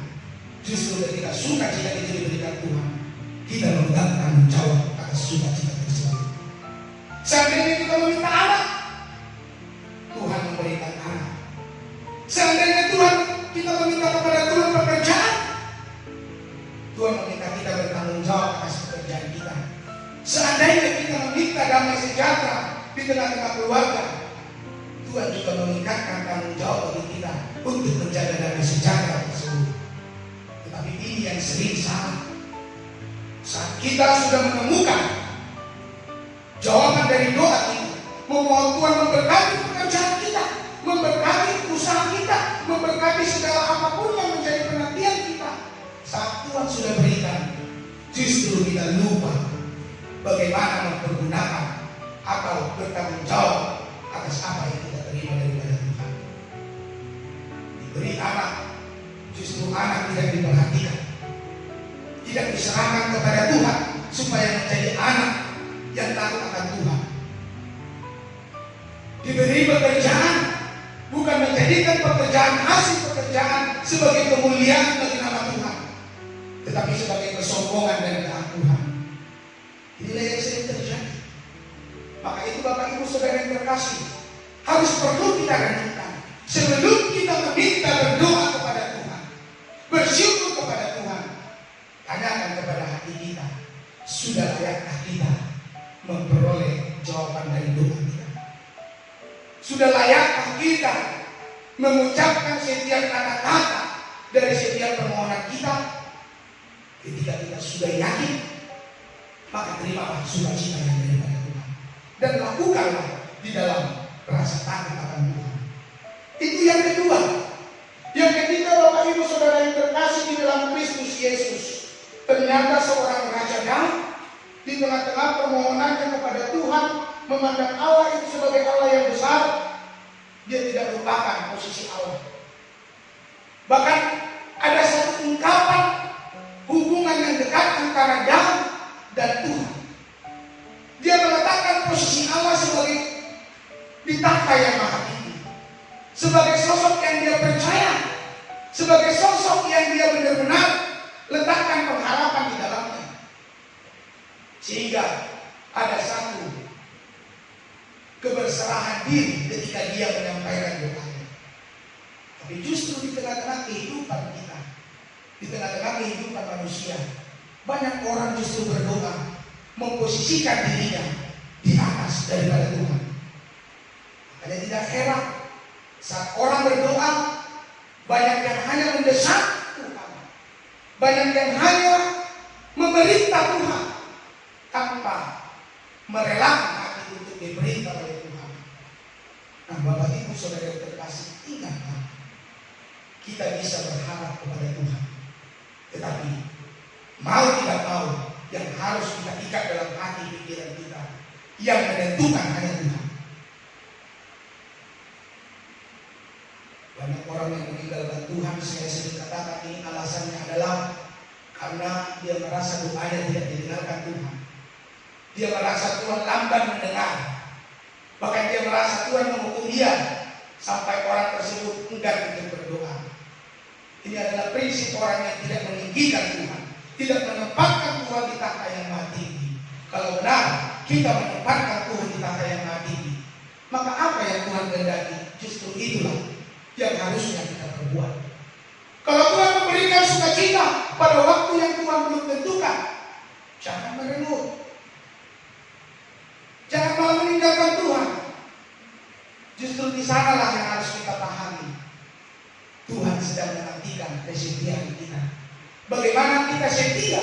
Justru ketika sukacita itu diberikan Tuhan, kita memegang tanggung jawab atas sukacita tersebut. Seandainya kita meminta anak, Tuhan memberikan anak. Seandainya kita meminta kepada Tuhan pekerjaan, Tuhan meminta kita bertanggung jawab atas pekerjaan kita. Seandainya kita meminta damai sejahtera di tengah-tengah keluarga, Tuhan juga mengikatkan tanggung jawab bagi kita untuk menjaga damai sejahtera tersebut. Tetapi ini yang sering salah. Saat kita sudah menemukan jawaban dari doa kita, memohon Tuhan memberkati pekerjaan kita, memberkati usaha kita, memberkati segala apapun yang menjadi perhatian kita. Saat Tuhan sudah berikan, justru kita lupa bagaimana mempergunakan atau bertanggung jawab atas apa yang kita terima daripada Tuhan. Diberi anak, justru anak tidak diperhatikan, tidak diserahkan kepada Tuhan supaya menjadi anak yang takut akan Tuhan. Diberi pekerjaan, bukan menjadikan pekerjaan hasil pekerjaan sebagai kemuliaan bagi nama Tuhan, tetapi sebagai kesombongan dan keangkuhan. Inilah yang sering terjadi. Maka itu Bapak Ibu Saudara yang terkasih, harus perlu kita renungkan sebelum kita meminta berdoa kepada Tuhan, bersyukur kepada Tuhan. Tanyakan kepada hati kita, sudah layakkah kita memperoleh jawaban dari doa kita? Sudah layakkah kita mengucapkan setiap kata-kata dari setiap permohonan kita? Ketika kita sudah yakin, maka terimalah sukacita yang daripada Tuhan dan lakukanlah di dalam rasa takut akan Tuhan. Itu yang kedua. Yang ketiga, Bapak Ibu Saudara yang terkasih di dalam Kristus Yesus, ternyata seorang Raja Daud di tengah-tengah permohonannya kepada Tuhan, memandang Allah itu sebagai Allah yang besar, dia tidak lupakan posisi Allah. Bahkan ada satu ungkapan hubungan yang dekat antara Daud dan Tuhan. Dia meletakkan posisi Allah sebagai di takhta yang maha tinggi, sebagai sosok yang dia percaya, sebagai sosok yang dia benar-benar letakkan pengharapan di dalamnya. Sehingga ada satu keberserahan diri ketika dia menyampaikan doanya. Tapi justru di tengah-tengah kehidupan kita, di tengah-tengah kehidupan manusia, banyak orang justru berdoa memposisikan dirinya di atas daripada Tuhan. Makanya tidak heran saat orang berdoa, banyak yang hanya mendesak Tuhan, banyak yang hanya memerintah Tuhan tanpa merelakan hati untuk diperintah oleh Tuhan. Nah, Bapak Ibu Saudara yang terkasih, ingatlah, kita bisa berharap kepada Tuhan, tetapi mau tidak mau, yang harus kita ikat dalam hati pikiran kita, yang menentukan hanya Tuhan. Banyak orang yang meninggalkan Tuhan, saya sering katakan ini alasannya adalah karena dia merasa doanya tidak didengarkan Tuhan. Dia merasa Tuhan lamban mendengar. Bahkan dia merasa Tuhan menghukum dia sampai orang tersebut enggan untuk berdoa. Ini adalah prinsip orang yang tidak meninggikan Tuhan, tidak menempatkan Tuhan di tahta yang maha tinggi. Kalau benar kita menempatkan Tuhan di tahta yang maha tinggi, maka apa yang Tuhan kehendaki, justru itulah yang harusnya kita perbuat. Kalau Tuhan memberikan sukacita pada waktu yang Tuhan belum tentukan, jangan merenung, jangan malah meninggalkan Tuhan. Justru di sanalah yang harus kita pahami. Tuhan sedang menantikan kesetiaan kita. Bagaimana kita setia,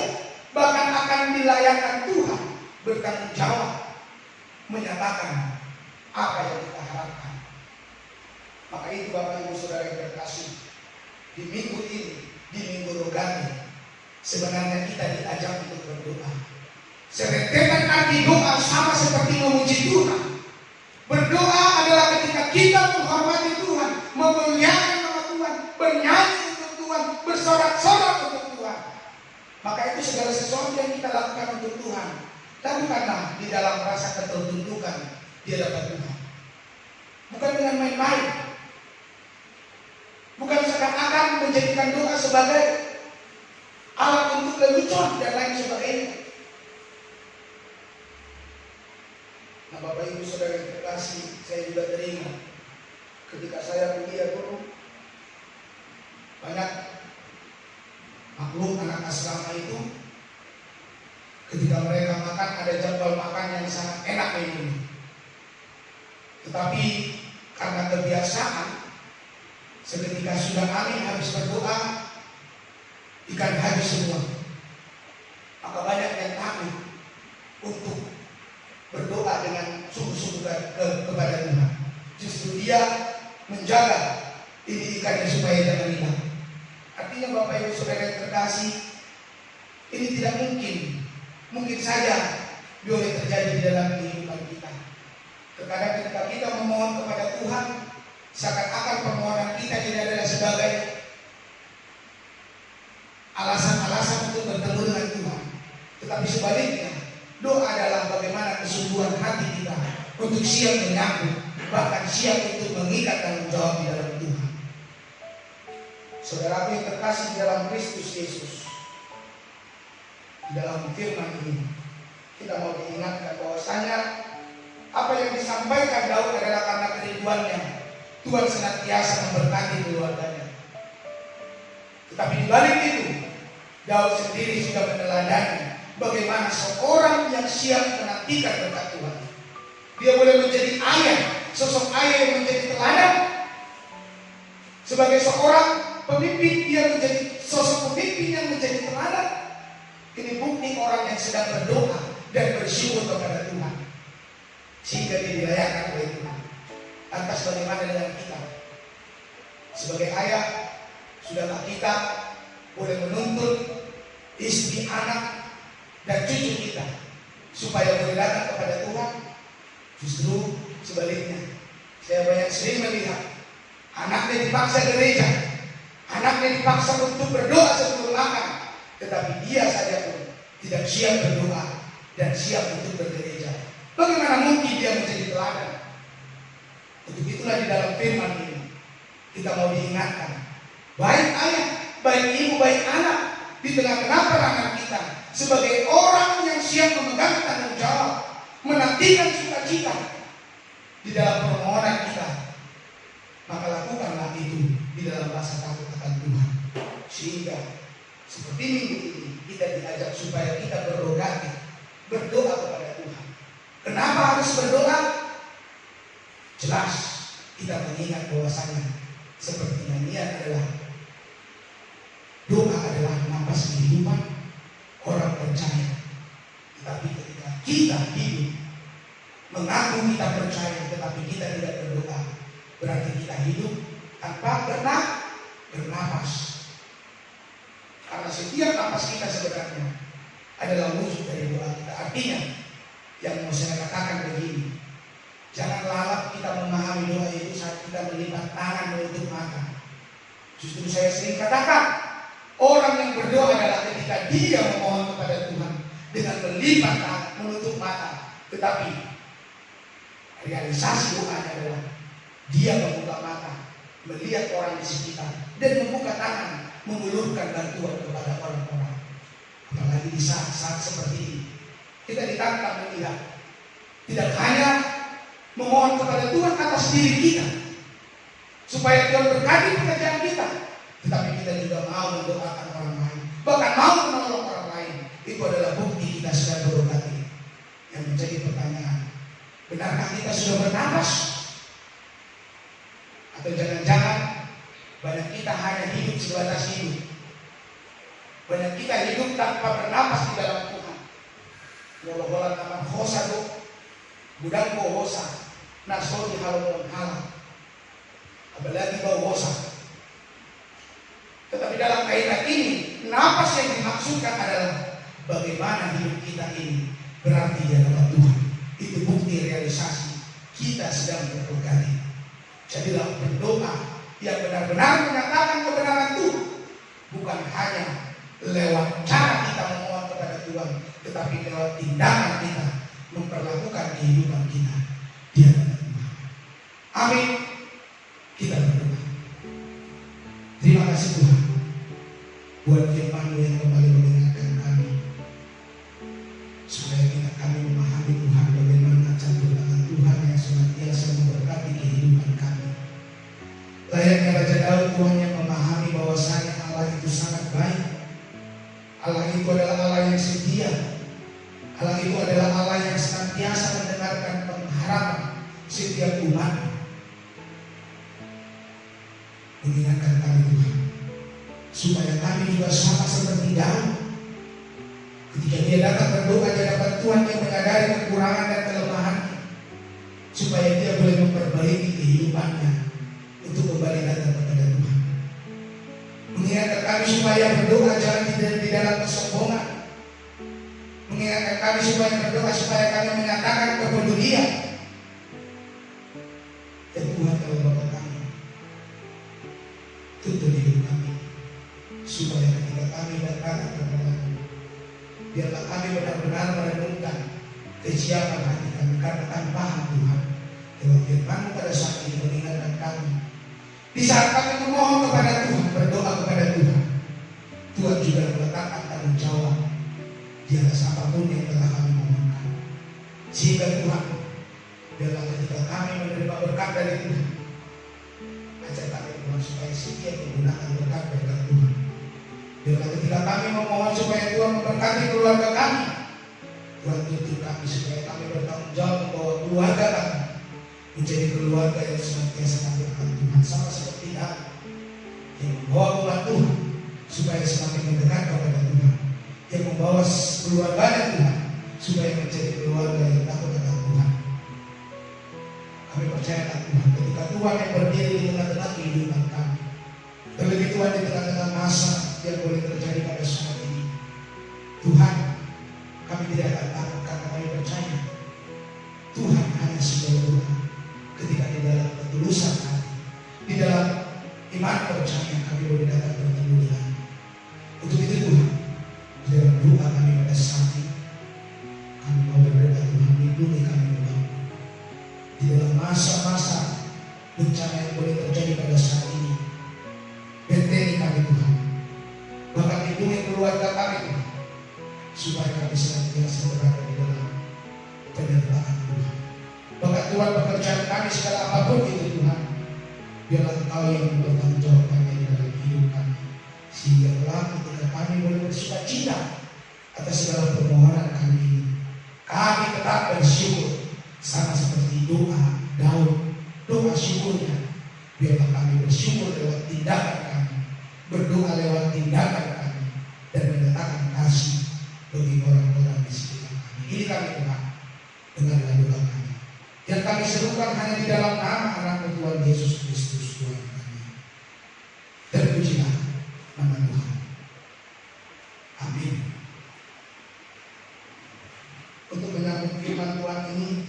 bahkan akan dilayakkan Tuhan bertanggung jawab menyatakan apa yang kita harapkan. Maka itu Bapak Ibu Saudara yang terkasih, di minggu ini, di minggu Rogani, sebenarnya kita diajak untuk berdoa. Serentetan arti doa sama seperti memuji Tuhan. Berdoa adalah ketika kita menghormati Tuhan, memuliakan nama Tuhan, bernyanyi untuk Tuhan, bersorak-sorak untuk Tuhan. Maka itu segala sesuatu yang kita lakukan untuk Tuhan, lakukanlah di dalam rasa ketertundukan di hadapan Tuhan. Bukan dengan main-main. Bukan seakan-akan menjadikan doa sebagai alat untuk lelucon dan lain sebagainya. Nah, Bapak Ibu Saudara yang terkasih, saya juga teringat ketika saya kuliah dulu, banyak maklum anak asrama itu ketika mereka makan ada jadwal makan yang sangat enak ini. Tetapi karena kebiasaan, seketika sudah amin habis berdoa, ikan habis semua. Maka banyak yang takut untuk berdoa dengan sungguh-sungguh kepada Tuhan. Justru dia menjaga ini ikannya supaya jangan hilang. Artinya Bapak Ibu Saudara yang terkasih, ini tidak mungkin. Mungkin saja boleh terjadi di dalam kehidupan kita. Terkadang ketika kita memohon kepada Tuhan, seakan-akan permohonan kita tidak adalah sebagai alasan-alasan untuk bertemu dengan Tuhan. Tetapi sebaliknya, doa adalah bagaimana kesungguhan hati kita untuk siap menyambut, bahkan siap untuk mengikat tanggung jawab di dalam Tuhan. Saudara yang terkasih di dalam Kristus Yesus, di dalam firman ini, kita mau diingatkan bahwasanya apa yang disampaikan Daud adalah karena kerinduannya Tuhan senantiasa memberkati keluarganya. Tetapi di balik itu, Daud sendiri sudah meneladani bagaimana seorang yang siap menantikan berkat Tuhan. Dia boleh menjadi ayah, sosok ayah yang menjadi teladan. Sebagai seorang pemimpin, dia menjadi sosok pemimpin yang menjadi teladan. Ini bukti orang yang sedang berdoa dan bersyukur kepada Tuhan, sehingga dia dilayakkan oleh Tuhan. Lantas bagaimana dengan kita? Sebagai ayah, sudahkah kita boleh menuntut istri, anak, dan cucu kita supaya boleh datang kepada Tuhan? Justru sebaliknya, saya banyak sering melihat anaknya dipaksa gereja, anaknya dipaksa untuk berdoa sebelum makan, tetapi dia saja pun tidak siap berdoa dan siap untuk bergereja. Bagaimana mungkin dia menjadi teladan? Untuk itulah di dalam firman ini kita mau diingatkan, baik ayah, baik ibu, baik anak, di tengah-tengah perangan kita sebagai orang yang siap memegang tanggung jawab, menantikan sukacita di dalam permohonan kita, maka lakukanlah itu di dalam rasa takut akan Tuhan. Sehingga seperti minggu ini kita diajak supaya kita berdoa kepada Tuhan. Kenapa harus berdoa? Jelas kita mengingat bahwasanya seperti nyanyian adalah doa adalah napas kehidupan orang percaya. Tetapi ketika kita hidup mengaku kita percaya tetapi kita tidak berdoa, berarti kita hidup tanpa pernah bernapas. Karena setiap napas kita sebenarnya adalah wujud dari doa kita. Artinya yang mau saya katakan begini, jangan lalap kita memahami doa itu saat kita melipat tangan menutup mata. Justru saya sering katakan, orang yang berdoa adalah ketika dia memohon kepada Tuhan dengan melipat tangan, menutup mata. mata, tetapi realisasi doanya adalah dia membuka mata, melihat orang di sekitar, dan membuka tangan, mengulurkan bantuan kepada orang-orang. Apalagi di saat-saat seperti ini, kita ditantang melihat tidak hanya memohon kepada Tuhan atas diri kita supaya Tuhan berkati pekerjaan kita, tetapi kita juga mau mendoakan orang lain, bahkan mau menolong orang lain. Itu adalah bukti kita sedang berobati. Yang menjadi pertanyaan, benarkah kita sudah bernapas? Atau jangan-jangan banyak kita hanya hidup sebatas hidup, banyak kita hidup tanpa bernapas di dalam Tuhan. Walau nama hosa do, budang ko hosa, naso di halong halang, apalagi bau hosa. Tetapi dalam kaitan ini, napas yang dimaksudkan adalah bagaimana hidup kita ini berarti di hadapan Tuhan. Itu bukti realisasi kita sedang berprogami. Jadilah berdoa yang benar-benar menyatakan kebenaran Tuhan, bukan hanya lewat cara kita memohon kepada Tuhan, tetapi lewat tindakan kita memperlakukan kehidupan kita di hadapan Tuhan. Amin. Kita berdoa. Terima kasih Tuhan buat firman-Mu yang kembali mengingatkan kami, supaya kami memahami Tuhan bagaimana campur tangan Tuhan yang senantiasa memberkati kehidupan kami. Layaknya Raja Daud, Tuhan yang memahami bahwasanya Allah itu sangat baik. Allah itu adalah Allah yang setia. Allah itu adalah Allah yang senantiasa mendengarkan pengharapan setiap umat. Mengingatkan kami Tuhan, supaya kami juga sama seperti Daud. Ketika dia datang berdoa di hadapan Tuhan, dia menyadari kekurangan dan kelemahannya, supaya dia boleh memperbaiki kehidupannya untuk kembali datang kepada Tuhan. Mengingatkan kami supaya berdoa jangan di dalam kesombongan. Mengingatkan kami supaya berdoa supaya kami menyatakan kepedulian. Ya Tuhan, kalau Bapa kami tuntun hidup kami, supaya ketika kami datang kepada-Mu, biarlah kami benar-benar merenungkan kesiapan hati kami, karena kami paham Tuhan, lewat firman-Mu pada saat ini mengingatkan kami. Di saat kami memohon kepada Tuhan, berdoa kepada Tuhan, Tuhan juga meletakkan tanggung jawab di atas apapun yang telah kami mohonkan. Sehingga Tuhan, biarlah ketika kami menerima berkat dari Tuhan, ajar kami Tuhan supaya setia menggunakan berkat-berkat Tuhan. Biarlah ketika kami memohon supaya Tuhan memberkati keluarga kami, Tuhan tuntun kami supaya kami bertanggung jawab membawa keluarga kami menjadi keluarga yang senantiasa takut akan Tuhan, sama seperti Daud yang membawa umat Tuhan supaya semakin mendekat kepada Tuhan, yang membawa keluarganya Tuhan supaya menjadi keluarga yang takut akan Tuhan. Kami percaya Tuhan, ketika Tuhan yang berdiri di tengah-tengah kehidupan kami, terlebih Tuhan di tengah-tengah masa yang boleh terjadi pada saat ini, Tuhan, kami tidak akan takut karena kami percaya Tuhan hanya sebuah doa. Ketika di dalam ketulusan hati, di dalam iman percaya, kami boleh datang bertemu dengan. Untuk itu Tuhan, di dalam doa kami pada saat ini, kami mau berdoa Tuhan, lindungi kami Tuhan. Di dalam masa-masa bencana yang boleh terjadi pada saat ini, bentengi kami Tuhan, bahkan lindungi keluarga kami Tuhan, supaya kami senantiasa berada di dalam penyertaan Tuhan. Bahkan Tuhan, pekerjaan kami segala apapun itu Tuhan, biarlah Engkau yang bertanggung jawabkannya di dalam hidup kami, sehingga kelak ketika kami boleh bersukacita atas segala permohonan kami ini, kami tetap bersyukur sama seperti doa Daud, doa syukurnya. Biarlah kami bersyukur lewat tindakan kami, berdoa lewat tindakan kami, dan menyatakan kasih bagi orang-orang di sekitar kami. Ini kami Tuhan, dengarlah doa kami yang kami serukan hanya di dalam nama anak Tuhan Yesus Kristus Tuhan kami. Terpujilah nama Tuhan. Amin. Untuk menyambut firman Tuhan ini,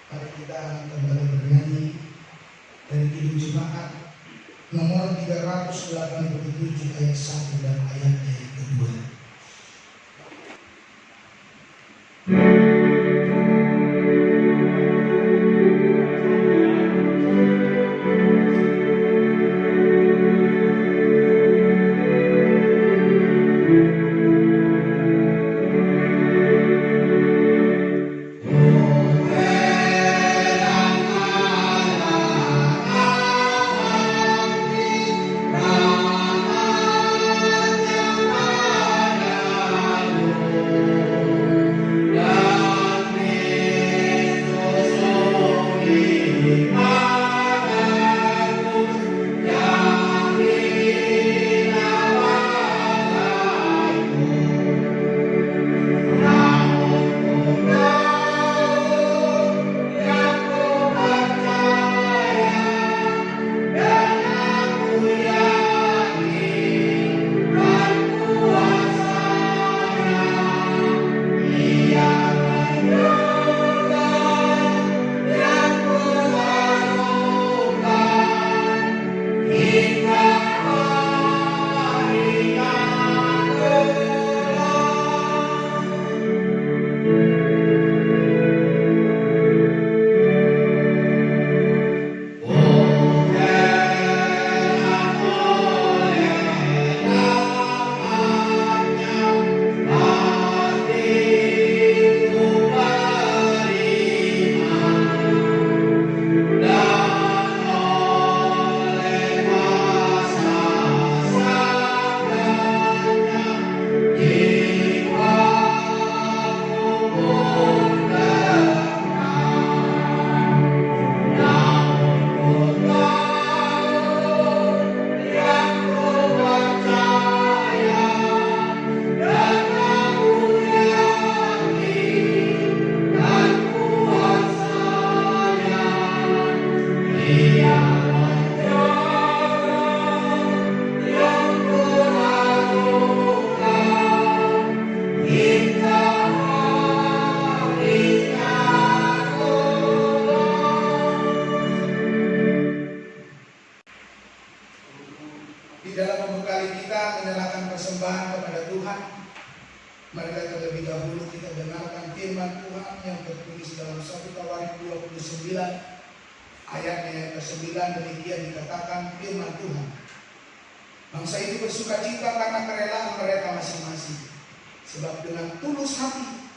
mari kita kembali bernyanyi dari Kidung Jemaat nomor 387 ayat 1 dan ayat yang kedua. 29 ayatnya yang ke-9 demikian dikatakan firman Tuhan. Bangsa itu bersukacita karena kerelaan mereka masing-masing, sebab dengan tulus hati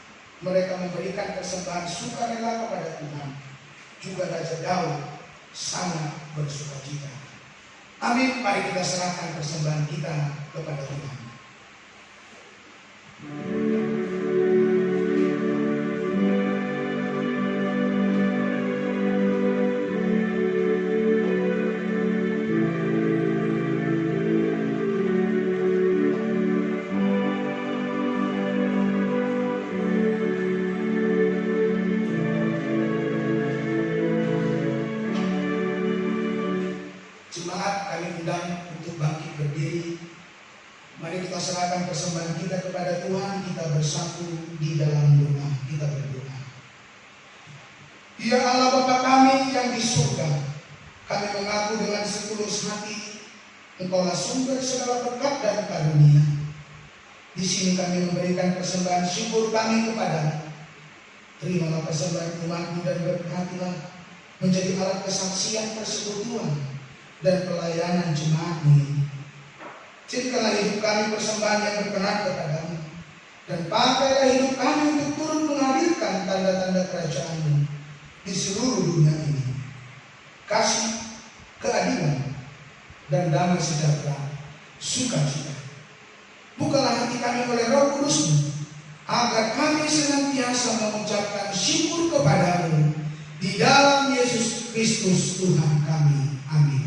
mereka memberikan persembahan sukarela kepada Tuhan. Juga Raja Daud sangat bersukacita. Amin. Mari kita serahkan persembahan kita kepada Tuhan. Jemaat, kami undang untuk bangkit berdiri. Mari kita serahkan persembahan kita kepada Tuhan. Kita bersatu di dalam doa. Kita berdoa. Ya Allah Bapa kami yang di surga, kami mengaku dengan setulus hati Engkaulah sumber segala berkat dan karunia. Di sini kami memberikan persembahan syukur kami kepadamu. Terimalah persembahan umatmu dan berkatilah menjadi alat kesaksian persekutuan dan pelayanan jemaatmu ini. Jadikanlah hidup kami persembahan yang berkenan kepadamu, dan pakailah hidup kami untuk turut menghadirkan tanda-tanda kerajaan-Mu di seluruh dunia ini. Kasih, keadilan, dan damai sejahtera, sukacita. Bukalah hati kami oleh Roh Kudus-Mu, agar kami senantiasa mengucapkan syukur kepadamu di dalam Yesus Kristus Tuhan kami. Amin.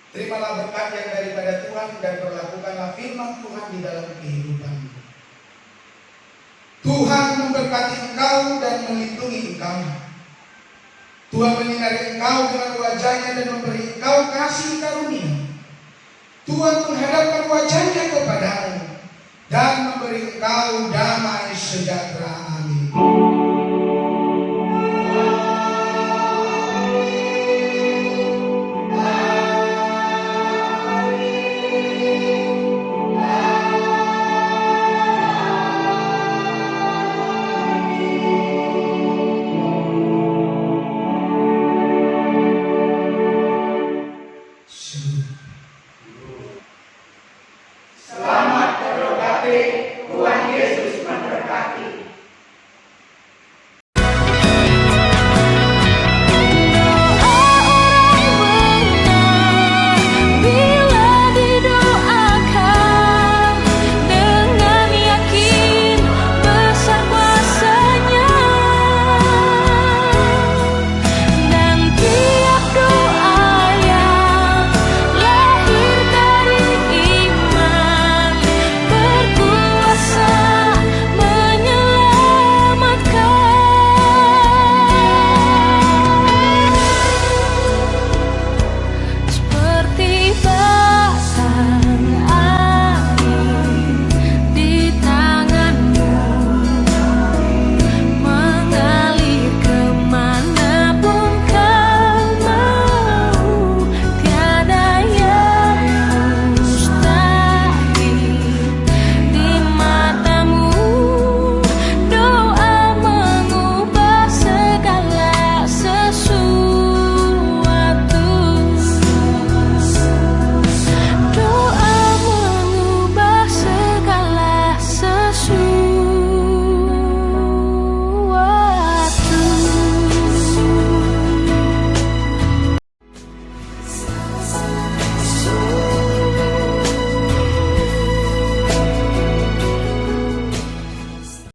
Terimalah berkat yang daripada Tuhan dan berlakukanlah firman Tuhan di dalam kehidupanmu. Tuhan memberkati engkau dan melindungi engkau. Tuhan menyinari engkau dengan wajah-Nya dan memberi engkau kasih karunia. Tuhan menghadapkan wajah-Nya kepadamu dan memberi engkau damai sejahtera.